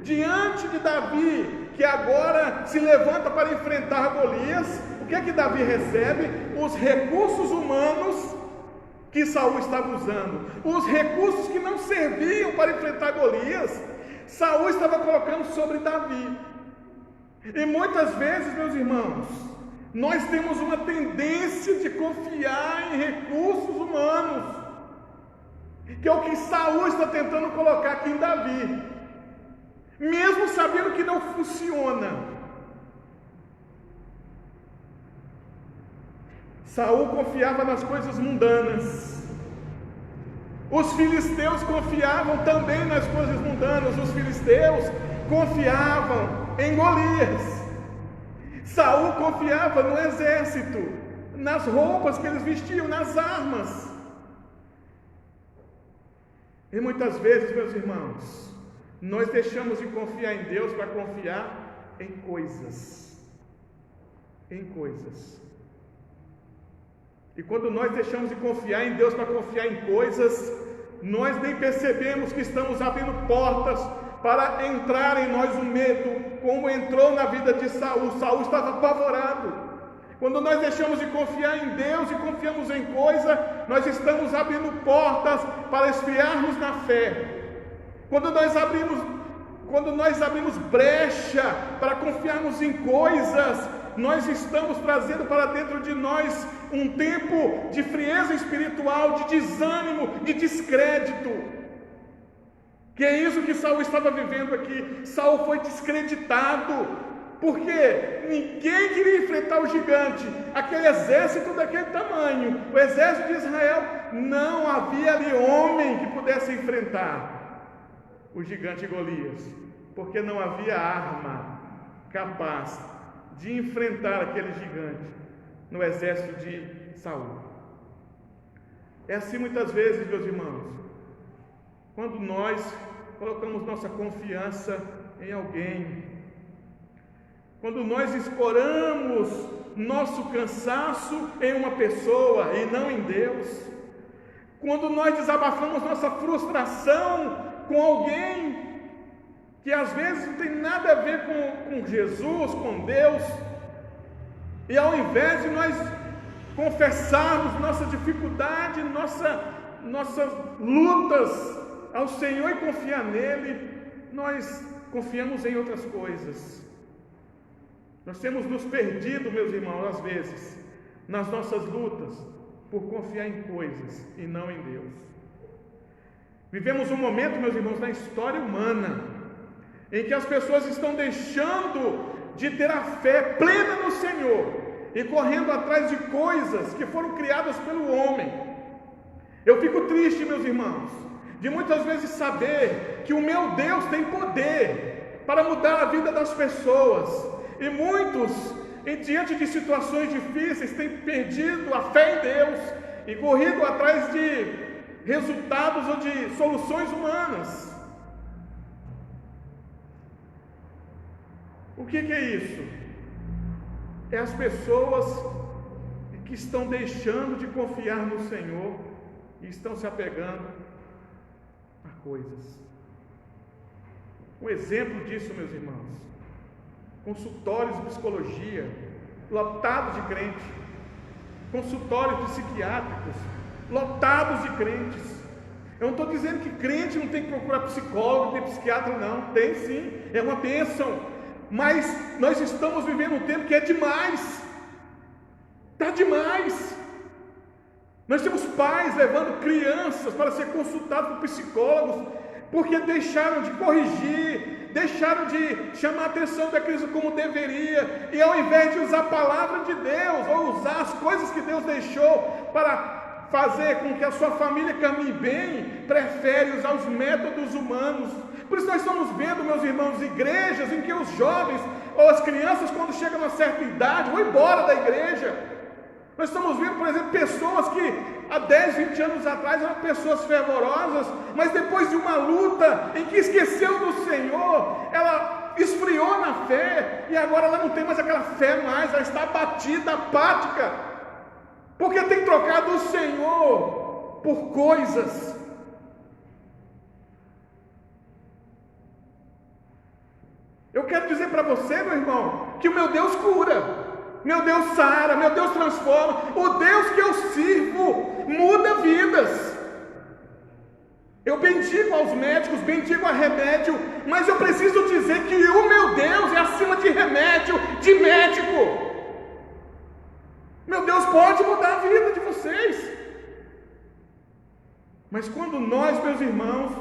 diante de Davi, que agora se levanta para enfrentar Golias, o que é que Davi recebe? Os recursos humanos que Saul estava usando, os recursos que não serviam para enfrentar Golias, Saul estava colocando sobre Davi. E muitas vezes, meus irmãos, nós temos uma tendência de confiar em recursos humanos, que é o que Saul está tentando colocar aqui em Davi, mesmo sabendo que não funciona. Saul confiava nas coisas mundanas. Os filisteus confiavam também nas coisas mundanas. Os filisteus confiavam em Golias. Saul confiava no exército, nas roupas que eles vestiam, nas armas. E muitas vezes, meus irmãos, nós deixamos de confiar em Deus para confiar em coisas. Em coisas. E quando nós deixamos de confiar em Deus para confiar em coisas, nós nem percebemos que estamos abrindo portas para entrar em nós o medo, como entrou na vida de Saul. Saul estava apavorado. Quando nós deixamos de confiar em Deus e confiamos em coisa, nós estamos abrindo portas para esfriarmos na fé. Quando nós abrimos brecha para confiarmos em coisas, nós estamos trazendo para dentro de nós um tempo de frieza espiritual, de desânimo, de descrédito. Que é isso que Saul estava vivendo aqui. Saul foi descreditado, porque ninguém queria enfrentar o gigante, aquele exército daquele tamanho, o exército de Israel. Não havia ali homem que pudesse enfrentar o gigante Golias, porque não havia arma capaz de enfrentar aquele gigante no exército de Saul. É assim muitas vezes, meus irmãos, quando nós colocamos nossa confiança em alguém, quando nós escoramos nosso cansaço em uma pessoa e não em Deus, quando nós desabafamos nossa frustração com alguém que às vezes não tem nada a ver com Jesus, com Deus, e ao invés de nós confessarmos nossa dificuldade, nossas lutas ao Senhor e confiar nele, nós confiamos em outras coisas. Nós temos nos perdido, meus irmãos, às vezes, nas nossas lutas, por confiar em coisas e não em Deus. Vivemos um momento, meus irmãos, na história humana, em que as pessoas estão deixando de ter a fé plena no Senhor e correndo atrás de coisas que foram criadas pelo homem. Eu fico triste, meus irmãos, de muitas vezes saber que o meu Deus tem poder para mudar a vida das pessoas, e muitos, diante de situações difíceis, têm perdido a fé em Deus e corrido atrás de resultados ou de soluções humanas. O que é isso? É as pessoas que estão deixando de confiar no Senhor e estão se apegando a coisas. Um exemplo disso, meus irmãos, consultórios de psicologia, lotados de crentes, consultórios psiquiátricos, lotados de crentes. Eu não estou dizendo que crente não tem que procurar psicólogo, tem psiquiatra, não. Tem sim, é uma bênção. Mas nós estamos vivendo um tempo que é demais. Está demais. Nós temos pais levando crianças para ser consultados por psicólogos, porque deixaram de corrigir, deixaram de chamar a atenção da criança como deveria, e ao invés de usar a palavra de Deus, ou usar as coisas que Deus deixou para fazer com que a sua família caminhe bem, prefere usar os métodos humanos. Por isso nós estamos vendo, meus irmãos, igrejas em que os jovens ou as crianças, quando chegam a uma certa idade, vão embora da igreja. Nós estamos vendo, por exemplo, pessoas que há 10, 20 anos atrás eram pessoas fervorosas, mas depois de uma luta em que esqueceu do Senhor, ela esfriou na fé, e agora ela não tem mais aquela fé mais, ela está abatida, apática, porque tem trocado o Senhor por coisas. Eu quero dizer para você, meu irmão, que o meu Deus cura, meu Deus sara, meu Deus transforma. O Deus que eu sirvo muda vidas. Eu bendigo aos médicos, bendigo a remédio, mas eu preciso dizer que o meu Deus é acima de remédio, de médico. Meu Deus pode mudar a vida de vocês. Mas quando nós, meus irmãos,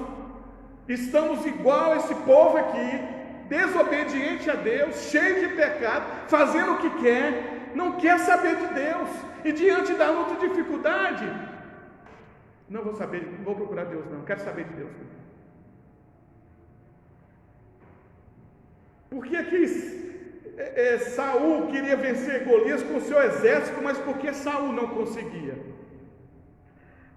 estamos igual a esse povo aqui, desobediente a Deus, cheio de pecado, fazendo o que quer, não quer saber de Deus, e diante da luta e dificuldade, não vou saber, não vou procurar Deus não, quero saber de Deus. Porque aqui Saul queria vencer Golias com o seu exército, mas por que Saul não conseguia?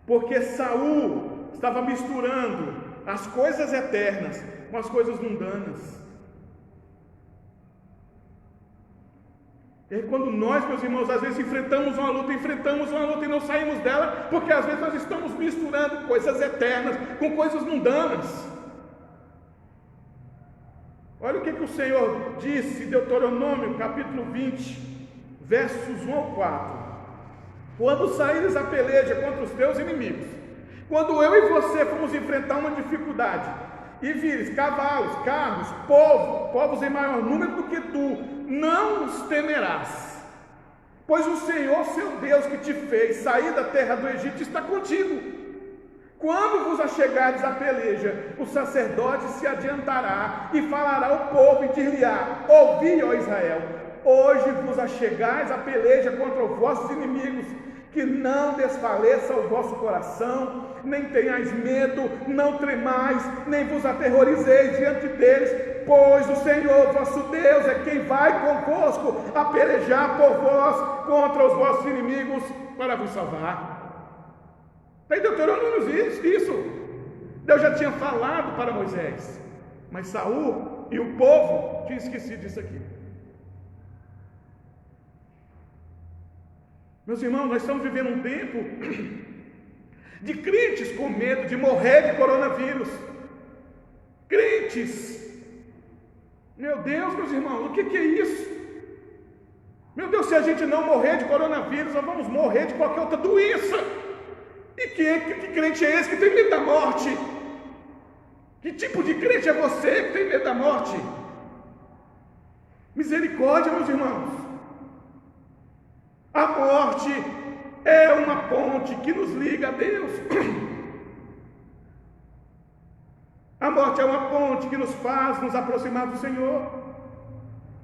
Porque Saul estava misturando as coisas eternas com as coisas mundanas. E quando nós, meus irmãos, às vezes enfrentamos uma luta e não saímos dela, porque às vezes nós estamos misturando coisas eternas com coisas mundanas. Olha o que o Senhor disse em Deuteronômio, capítulo 20, versos 1 ao 4. Quando saíres a peleja contra os teus inimigos, quando eu e você formos enfrentar uma dificuldade, e vires cavalos, carros, povos em maior número do que tu, não os temerás, pois o Senhor, seu Deus, que te fez sair da terra do Egito, está contigo. Quando vos achegardes à peleja, o sacerdote se adiantará e falará ao povo e dir-lhe-á: ouvi, ó Israel, hoje vos achegais à peleja contra os vossos inimigos, que não desfaleça o vosso coração, nem tenhais medo, não tremais, nem vos aterrorizeis diante deles, pois o Senhor vosso Deus é quem vai convosco a pelejar por vós contra os vossos inimigos para vos salvar. Está em Deuteronômio isso. Deus já tinha falado para Moisés, mas Saul e o povo tinham esquecido disso aqui. Meus irmãos, nós estamos vivendo um tempo de crentes com medo de morrer de coronavírus. Crentes, meu Deus, meus irmãos, o que é isso? Meu Deus, se a gente não morrer de coronavírus, nós vamos morrer de qualquer outra doença. E que crente é esse que tem medo da morte? Que tipo de crente é você que tem medo da morte? Misericórdia, meus irmãos. A morte é uma ponte que nos liga a Deus. A morte é uma ponte que nos faz nos aproximar do Senhor.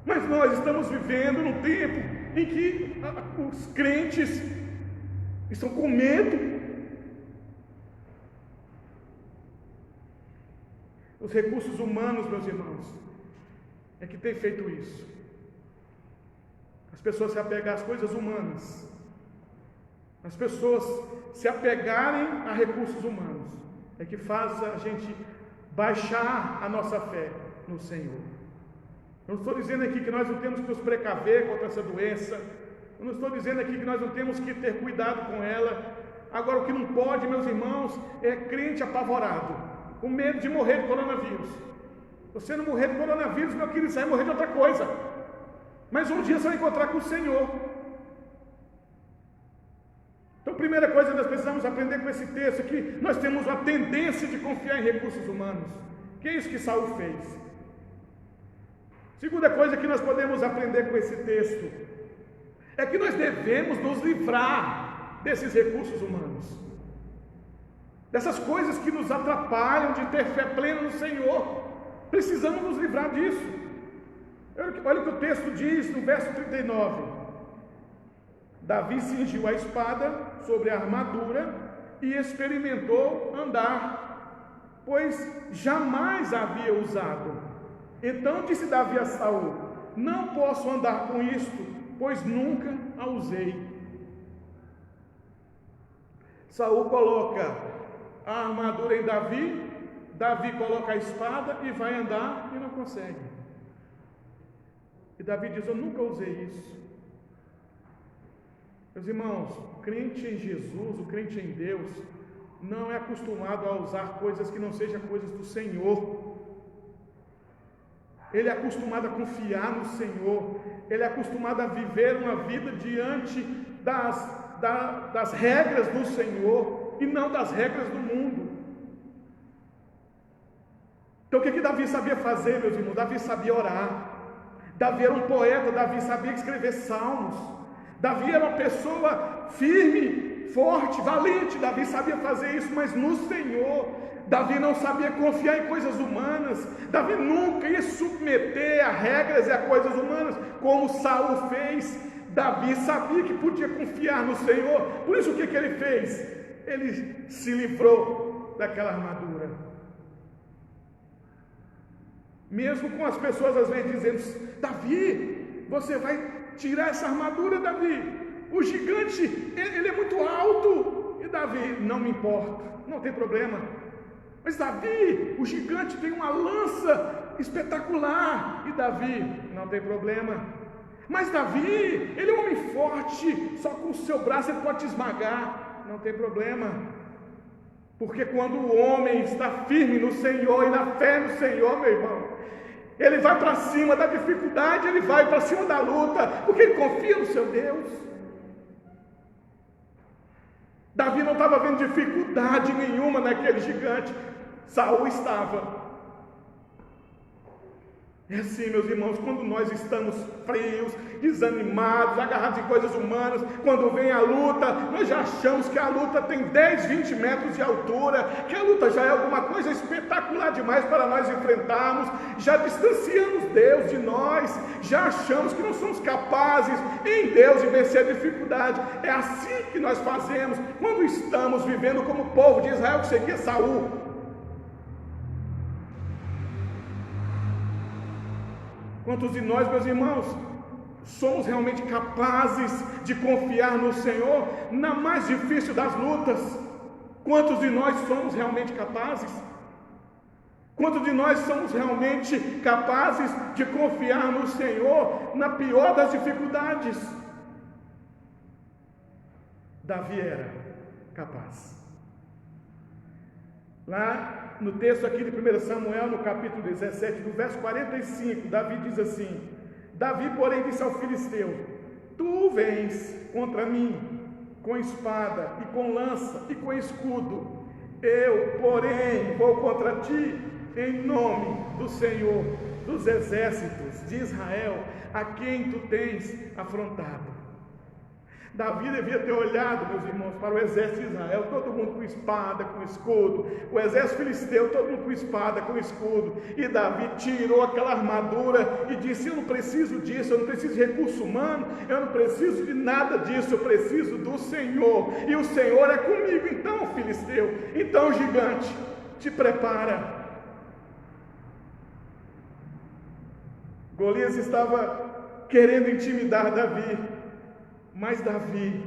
Mas nós estamos vivendo num tempo em que os crentes estão com medo. Os recursos humanos, meus irmãos, é que tem feito isso. As pessoas se apegarem às coisas humanas, as pessoas se apegarem a recursos humanos, é que faz a gente baixar a nossa fé no Senhor. Eu não estou dizendo aqui que nós não temos que nos precaver contra essa doença, eu não estou dizendo aqui que nós não temos que ter cuidado com ela. Agora, o que não pode, meus irmãos, é crente apavorado, com medo de morrer de coronavírus. Você não morrer de coronavírus, meu querido, você vai morrer de outra coisa. Mas um dia você vai encontrar com o Senhor. Então, a primeira coisa que nós precisamos aprender com esse texto é que nós temos uma tendência de confiar em recursos humanos. Que é isso que Saul fez. Segunda coisa que nós podemos aprender com esse texto é que nós devemos nos livrar desses recursos humanos, dessas coisas que nos atrapalham de ter fé plena no Senhor. Precisamos nos livrar disso. Olha o que o texto diz no verso 39. Davi cingiu a espada sobre a armadura e experimentou andar, pois jamais a havia usado. Então disse Davi a Saul: não posso andar com isto, pois nunca a usei. Saul coloca a armadura em Davi, Davi coloca a espada e vai andar e não consegue. E Davi diz: eu nunca usei isso. Meus irmãos, o crente em Jesus, o crente em Deus, não é acostumado a usar coisas que não sejam coisas do Senhor. Ele é acostumado a confiar no Senhor. Ele é acostumado a viver uma vida diante das regras do Senhor e não das regras do mundo. Então o que Davi sabia fazer, meus irmãos? Davi sabia orar. Davi era um poeta, Davi sabia escrever salmos. Davi era uma pessoa firme, forte, valente. Davi sabia fazer isso, mas no Senhor. Davi não sabia confiar em coisas humanas. Davi nunca ia submeter a regras e a coisas humanas, como Saul fez. Davi sabia que podia confiar no Senhor. Por isso o que ele fez? Ele se livrou daquela armadura. Mesmo com as pessoas às vezes dizendo: Davi, você vai tirar essa armadura, Davi. O gigante, ele é muito alto. E Davi: não me importa, não tem problema. Mas Davi, o gigante tem uma lança espetacular. E Davi: não tem problema. Mas Davi, ele é um homem forte, só com o seu braço ele pode te esmagar. Não tem problema. Porque quando o homem está firme no Senhor e na fé no Senhor, meu irmão, ele vai para cima da dificuldade, ele vai para cima da luta, porque ele confia no seu Deus. Davi não estava vendo dificuldade nenhuma naquele gigante. Saul estava. É assim, meus irmãos, quando nós estamos frios, desanimados, agarrados em coisas humanas, quando vem a luta, nós já achamos que a luta tem 10, 20 metros de altura, que a luta já é alguma coisa espetacular demais para nós enfrentarmos, já distanciamos Deus de nós, já achamos que não somos capazes em Deus de vencer a dificuldade. É assim que nós fazemos quando estamos vivendo como o povo de Israel que seguia Saul. Quantos de nós, meus irmãos, somos realmente capazes de confiar no Senhor na mais difícil das lutas? Quantos de nós somos realmente capazes? Quantos de nós somos realmente capazes de confiar no Senhor na pior das dificuldades? Davi era capaz. Lá no texto aqui de 1 Samuel, no capítulo 17, do verso 45, Davi diz assim: Davi, porém, disse ao filisteu: tu vens contra mim com espada e com lança e com escudo, eu, porém, vou contra ti em nome do Senhor dos exércitos de Israel, a quem tu tens afrontado. Davi devia ter olhado, meus irmãos, para o exército de Israel, todo mundo com espada, com escudo, o exército filisteu, todo mundo com espada, com escudo, e Davi tirou aquela armadura e disse: eu não preciso disso, eu não preciso de recurso humano, eu não preciso de nada disso, eu preciso do Senhor, e o Senhor é comigo. Então, filisteu, então, gigante, te prepara. Golias estava querendo intimidar Davi, mas Davi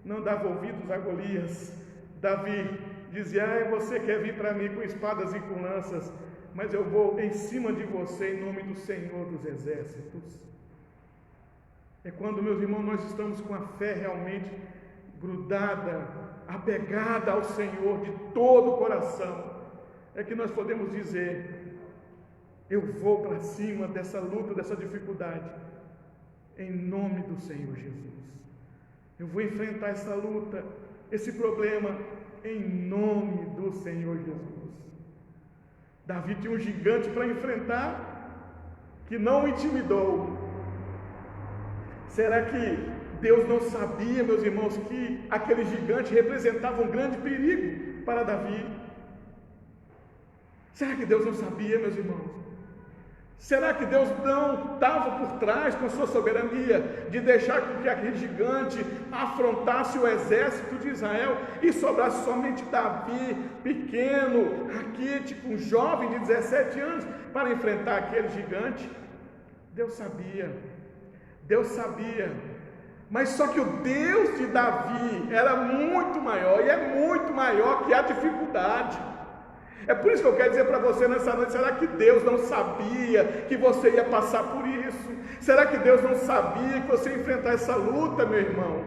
não dava ouvidos a Golias. Davi dizia: você quer vir para mim com espadas e com lanças, mas eu vou em cima de você em nome do Senhor dos exércitos. É quando, meus irmãos, nós estamos com a fé realmente grudada, apegada ao Senhor de todo o coração, é que nós podemos dizer: Eu vou para cima dessa luta, dessa dificuldade, em nome do Senhor Jesus. Eu vou enfrentar essa luta, esse problema, em nome do Senhor Jesus. Davi tinha um gigante para enfrentar, que não o intimidou. Será que Deus não sabia, meus irmãos, que aquele gigante representava um grande perigo para Davi? Será que Deus não sabia, meus irmãos? Será que Deus não estava por trás, com a sua soberania, de deixar que aquele gigante afrontasse o exército de Israel e sobrasse somente Davi, pequeno, raquítico, um jovem de 17 anos, para enfrentar aquele gigante? Deus sabia, mas só que o Deus de Davi era muito maior, e é muito maior que a dificuldade. É por isso que eu quero dizer para você nessa noite: será que Deus não sabia que você ia passar por isso? Será que Deus não sabia que você ia enfrentar essa luta, meu irmão?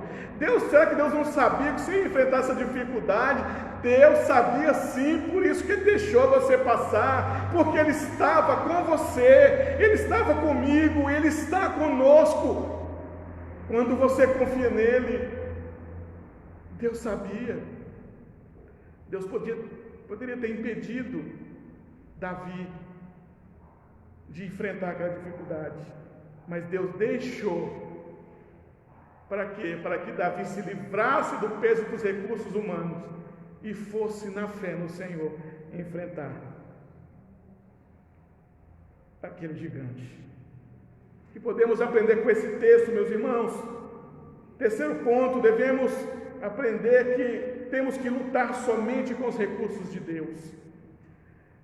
Será que Deus não sabia que você ia enfrentar essa dificuldade? Deus sabia sim, por isso que Ele deixou você passar, porque Ele estava com você, Ele estava comigo, Ele está conosco. Quando você confia nele, Deus sabia. Deus poderia ter impedido Davi de enfrentar aquela dificuldade, mas Deus deixou. Para quê? Para que Davi se livrasse do peso dos recursos humanos e fosse na fé no Senhor enfrentar aquele gigante. O que podemos aprender com esse texto, meus irmãos? Terceiro ponto, devemos aprender que temos que lutar somente com os recursos de Deus.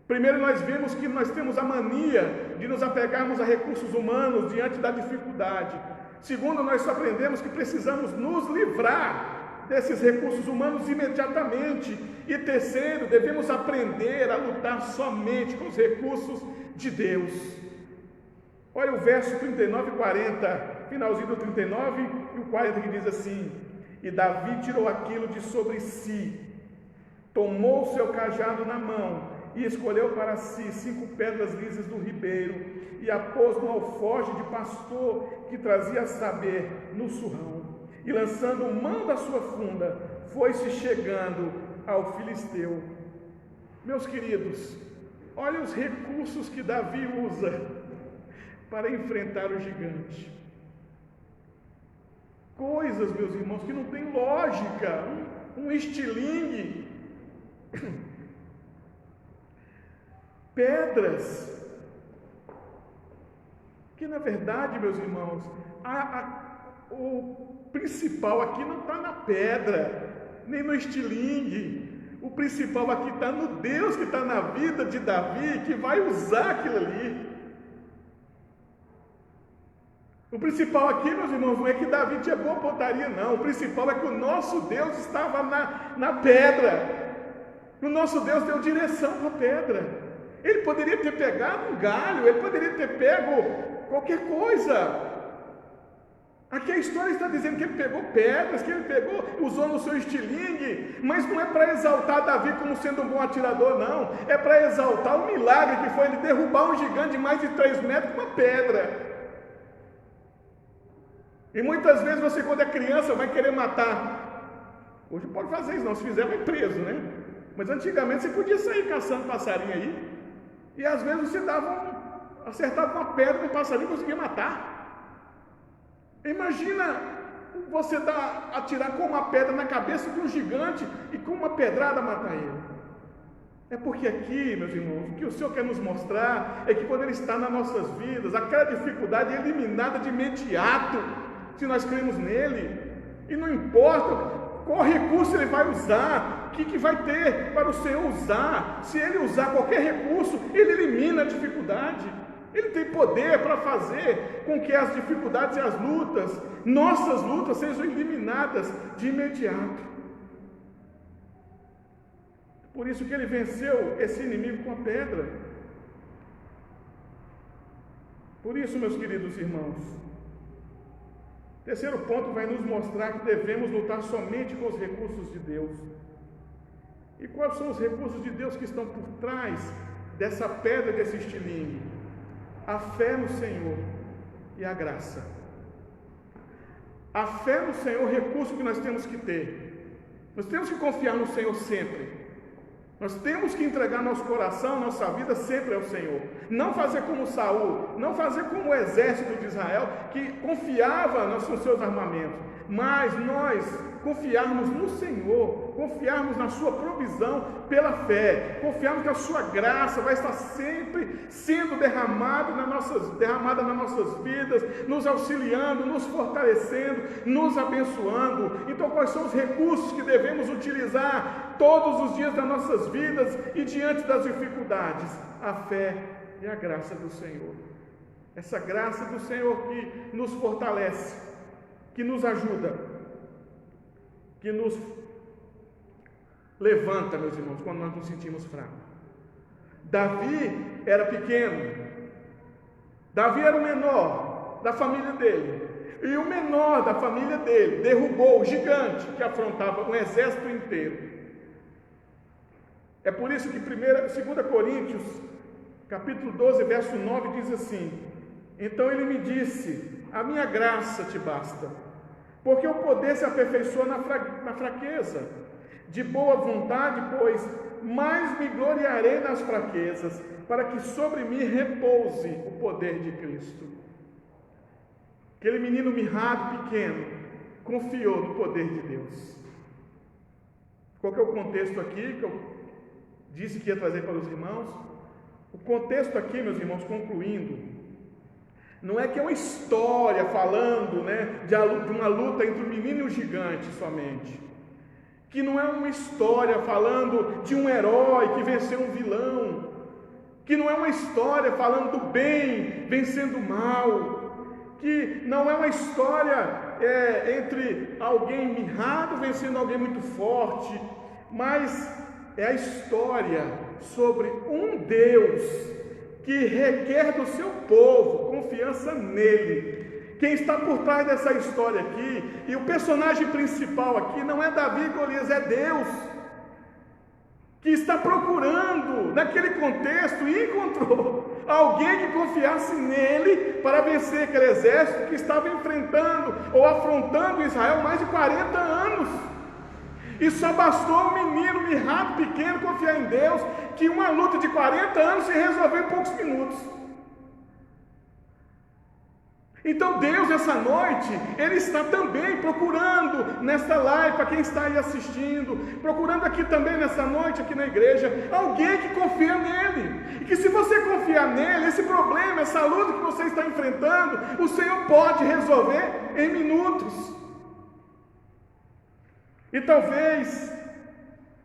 Primeiro, nós vimos que nós temos a mania de nos apegarmos a recursos humanos diante da dificuldade. Segundo, nós aprendemos que precisamos nos livrar desses recursos humanos imediatamente. E terceiro, devemos aprender a lutar somente com os recursos de Deus. Olha o verso 39 e 40, finalzinho do 39 e o 40, que diz assim: e Davi tirou aquilo de sobre si, tomou o seu cajado na mão e escolheu para si 5 pedras lisas do ribeiro e a pôs no alforje de pastor que trazia a saber no surrão, e lançando mão da sua funda, foi-se chegando ao filisteu. Meus queridos, olha os recursos que Davi usa para enfrentar o gigante. Coisas, meus irmãos, que não tem lógica. Um estilingue, pedras, que na verdade, meus irmãos, o principal aqui não está na pedra, nem no estilingue. O principal aqui está no Deus que está na vida de Davi, que vai usar aquilo ali. O principal aqui, meus irmãos, não é que Davi tinha boa pontaria, não. O principal é que o nosso Deus estava na pedra. O nosso Deus deu direção para a pedra. Ele poderia ter pegado um galho, ele poderia ter pego qualquer coisa. Aqui a história está dizendo que ele pegou pedras, que ele usou no seu estilingue, mas não é para exaltar Davi como sendo um bom atirador, não. É para exaltar o milagre que foi ele derrubar um gigante de mais de 3 metros com uma pedra. E muitas vezes você, quando é criança, vai querer matar. Hoje pode fazer isso, não. Se fizer, vai preso, né? Mas antigamente você podia sair caçando passarinho aí, e às vezes você acertava uma pedra no passarinho e conseguia matar. Imagina você atirar com uma pedra na cabeça de um gigante e com uma pedrada matar ele. É porque aqui, meus irmãos, o que o Senhor quer nos mostrar é que quando Ele está nas nossas vidas, aquela dificuldade é eliminada de imediato, se nós cremos nele. E não importa qual recurso Ele vai usar, o que vai ter para o Senhor usar. Se Ele usar qualquer recurso, Ele elimina a dificuldade. Ele tem poder para fazer com que as dificuldades e as lutas, nossas lutas, sejam eliminadas de imediato. Por isso que Ele venceu esse inimigo com a pedra. Por isso, meus queridos irmãos, terceiro ponto vai nos mostrar que devemos lutar somente com os recursos de Deus. E quais são os recursos de Deus que estão por trás dessa pedra, desse estilingue? a fé no Senhor e a graça. A fé no Senhor é o recurso que nós temos que ter. Nós temos que confiar no Senhor sempre. Nós temos que entregar nosso coração, nossa vida sempre ao Senhor. Não fazer como Saul, não fazer como o exército de Israel, que confiava nos seus armamentos, mas nós confiarmos no Senhor, confiarmos na sua provisão pela fé, confiarmos que a sua graça vai estar sempre sendo derramada nas nossas vidas, nos auxiliando, nos fortalecendo, nos abençoando. Então, quais são os recursos que devemos utilizar todos os dias das nossas vidas e diante das dificuldades? A fé e a graça do Senhor. Essa graça do Senhor que nos fortalece, que nos ajuda, que nos levanta, meus irmãos, quando nós nos sentimos fracos. Davi era pequeno, Davi era o menor da família dele, e o menor da família dele derrubou o gigante que afrontava um exército inteiro. É por isso que 2 Coríntios, capítulo 12, verso 9, diz assim: então ele me disse, a minha graça te basta, porque o poder se aperfeiçoa na fraqueza. De boa vontade, pois, mais me gloriarei nas fraquezas, para que sobre mim repouse o poder de Cristo. Aquele menino mirrado, pequeno, confiou no poder de Deus. Qual que é o contexto aqui que eu disse que ia trazer para os irmãos? O contexto aqui, meus irmãos, concluindo, não é que é uma história falando, de uma luta entre o menino e o gigante somente. Que não é uma história falando de um herói que venceu um vilão. Que não é uma história falando do bem vencendo o mal. Que não é uma história entre alguém mirrado vencendo alguém muito forte. Mas é a história sobre um Deus que requer do seu povo confiança nele. Quem está por trás dessa história aqui, e o personagem principal aqui não é Davi e Golias, é Deus, que está procurando, naquele contexto, e encontrou alguém que confiasse nele para vencer aquele exército que estava enfrentando ou afrontando Israel mais de 40 anos. E só bastou um menino mirrado, pequeno, confiar em Deus, que uma luta de 40 anos se resolveu em poucos minutos. Então Deus, essa noite, Ele está também procurando nesta live, para quem está aí assistindo, procurando aqui também nessa noite, aqui na igreja, alguém que confia nele. E que se você confiar nele, esse problema, essa luta que você está enfrentando, o Senhor pode resolver em minutos. E talvez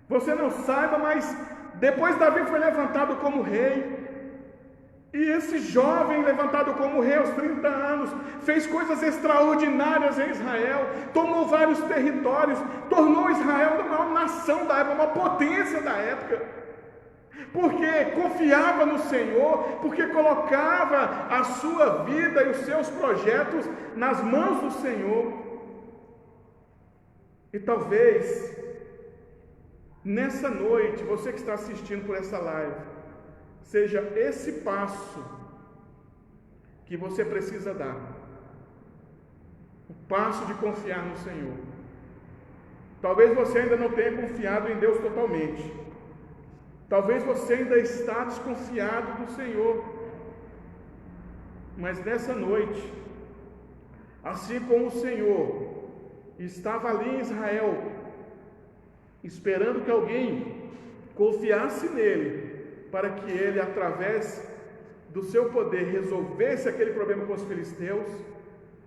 você não saiba, mas depois Davi foi levantado como rei. E esse jovem levantado como rei aos 30 anos, fez coisas extraordinárias em Israel, tomou vários territórios, tornou Israel uma nação da época, uma potência da época, porque confiava no Senhor, porque colocava a sua vida e os seus projetos nas mãos do Senhor. E talvez, nessa noite, você que está assistindo por essa live, seja esse passo que você precisa dar, o passo de confiar no Senhor. Talvez você ainda não tenha confiado em Deus totalmente, talvez você ainda está desconfiado do Senhor, mas nessa noite, assim como o Senhor estava ali em Israel, esperando que alguém confiasse nele, para que ele, através do seu poder, resolvesse aquele problema com os filisteus.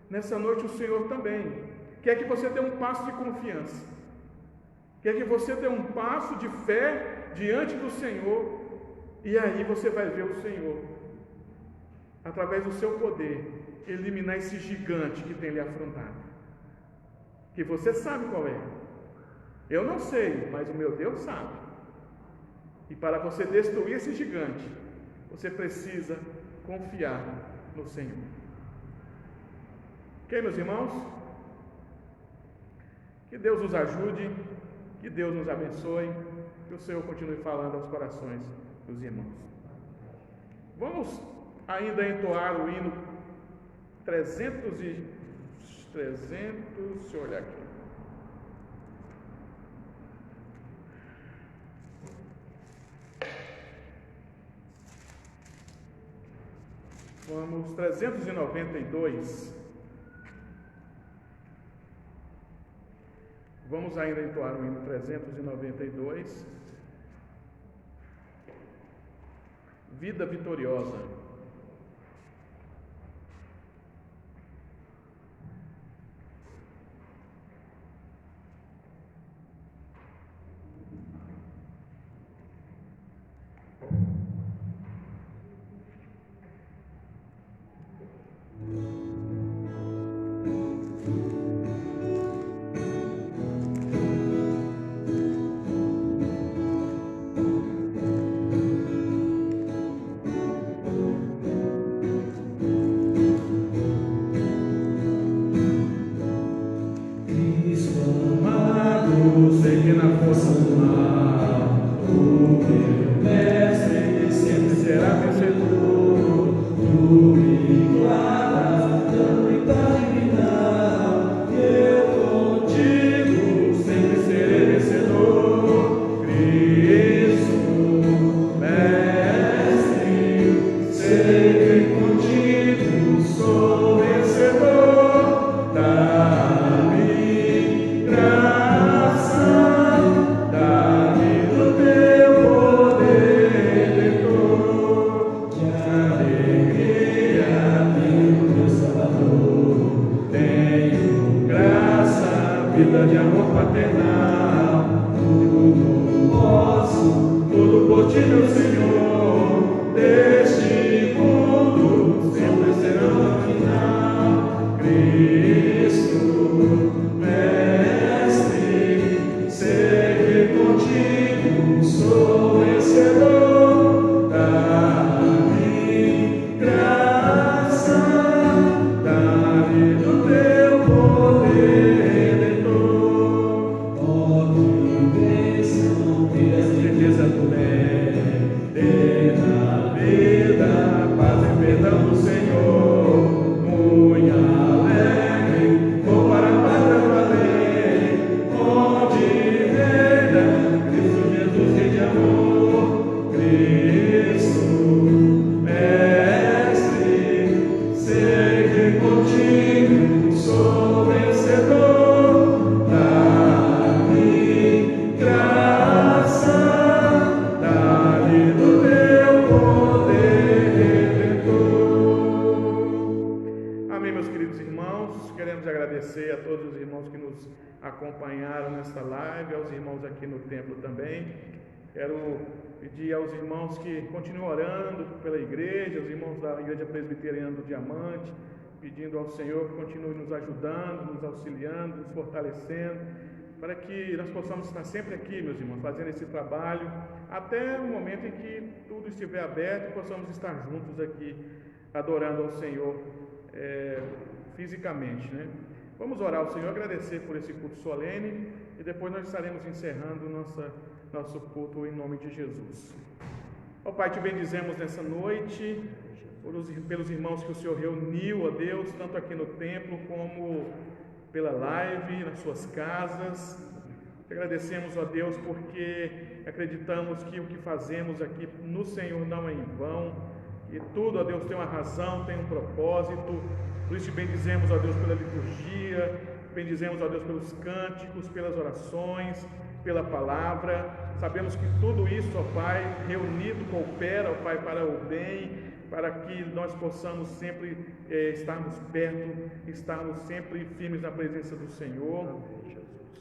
Nessa noite o Senhor também quer que você dê um passo de confiança, quer que você dê um passo de fé diante do Senhor, e aí você vai ver o Senhor, através do seu poder, eliminar esse gigante que tem lhe afrontado, que você sabe qual é. Eu não sei, mas o meu Deus sabe. E para você destruir esse gigante, você precisa confiar no Senhor. Ok, meus irmãos? Que Deus nos ajude, que Deus nos abençoe, que o Senhor continue falando aos corações dos irmãos. Vamos ainda entoar o hino 300, deixa eu olhar aqui. Vamos, 392. Vamos ainda entoar o hino 392. Vida vitoriosa. Sei que na força do mal, o meu mestre sempre será vencedor. Tu me guardas da noite final, e eu contigo sempre serei vencedor. Cristo, mestre, sei que contigo sou vencedor. Dá-me graça, dá-me do teu poder, Redentor. Que alegria tenho, meu Salvador. Tenho graça, vida de amor paternal. Tudo posso, tudo por ti, meu Senhor. Deste mundo sempre será o final. Cristo, mestre, sei que contigo sou vencedor. Dá-me graça, dá-me do teu poder, Redentor. Ó, que bênção, que a certeza do bem, dê na vida, paz e perdão do Senhor. Muito alegre, vou para a pátria do além, onde reina Cristo Jesus, rei de amor. Cristo, mestre, sei que contigo sou vencedor. Dá-me graça, dá-me do teu poder, Redentor. Amém, meus queridos irmãos. Queremos agradecer a todos os irmãos que nos acompanharam nesta live, aos irmãos aqui no templo também. Quero pedir aos irmãos que continuem orando pela igreja, os irmãos da Igreja Presbiteriana do Diamante, pedindo ao Senhor que continue nos ajudando, nos auxiliando, nos fortalecendo, para que nós possamos estar sempre aqui, meus irmãos, fazendo esse trabalho, até o momento em que tudo estiver aberto e possamos estar juntos aqui, adorando ao Senhor fisicamente, né? Vamos orar ao Senhor, agradecer por esse culto solene e depois nós estaremos encerrando nosso culto em nome de Jesus. Ó Pai, te bendizemos nessa noite, pelos irmãos que o Senhor reuniu, ó Deus, tanto aqui no templo como pela live, nas suas casas. Te agradecemos, ó Deus, porque acreditamos que o que fazemos aqui no Senhor não é em vão, e tudo, ó Deus, tem uma razão, tem um propósito. Por isso te bendizemos, ó Deus, pela liturgia, bendizemos, ó Deus, pelos cânticos, pelas orações, pela palavra. Sabemos que tudo isso, ó Pai, reunido coopera, ó Pai, para o bem, para que nós possamos sempre estarmos perto, estarmos sempre firmes na presença do Senhor.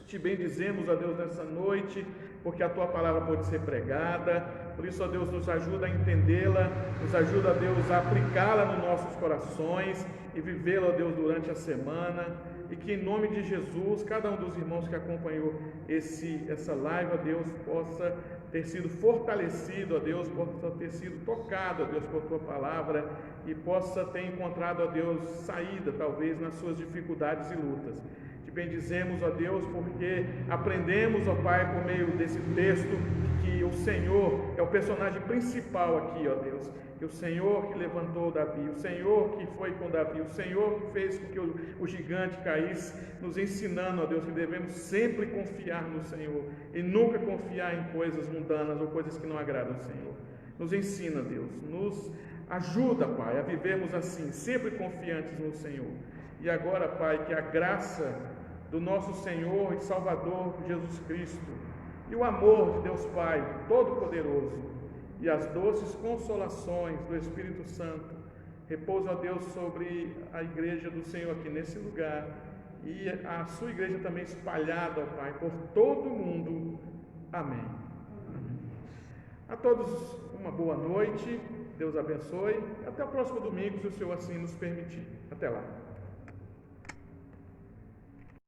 Te bendizemos, ó Deus, nessa noite, porque a Tua palavra pode ser pregada. Por isso, ó Deus, nos ajuda a entendê-la, nos ajuda, ó Deus, a aplicá-la nos nossos corações e vivê-la, ó Deus, durante a semana. E que em nome de Jesus, cada um dos irmãos que acompanhou essa live, ó Deus, possa ter sido fortalecido, ó Deus, possa ter sido tocado, ó Deus, por Tua palavra e possa ter encontrado, ó Deus, saída, talvez, nas suas dificuldades e lutas. Te bendizemos, ó Deus, porque aprendemos, ó Pai, por meio desse texto, que o Senhor é o personagem principal aqui, ó Deus, que o Senhor que levantou Davi, o Senhor que foi com Davi, o Senhor que fez com que o gigante caísse, nos ensinando, ó Deus, que devemos sempre confiar no Senhor e nunca confiar em coisas mundanas ou coisas que não agradam ao Senhor. Nos ensina, Deus, nos ajuda, Pai, a vivermos assim, sempre confiantes no Senhor. E agora, Pai, que a graça do nosso Senhor e Salvador Jesus Cristo e o amor de Deus Pai Todo-Poderoso e as doces consolações do Espírito Santo repousem, ó Deus, sobre a igreja do Senhor aqui nesse lugar e a sua igreja também espalhada, ó Pai, por todo o mundo. Amém. A todos uma boa noite, Deus abençoe, até o próximo domingo, se o Senhor assim nos permitir. Até lá.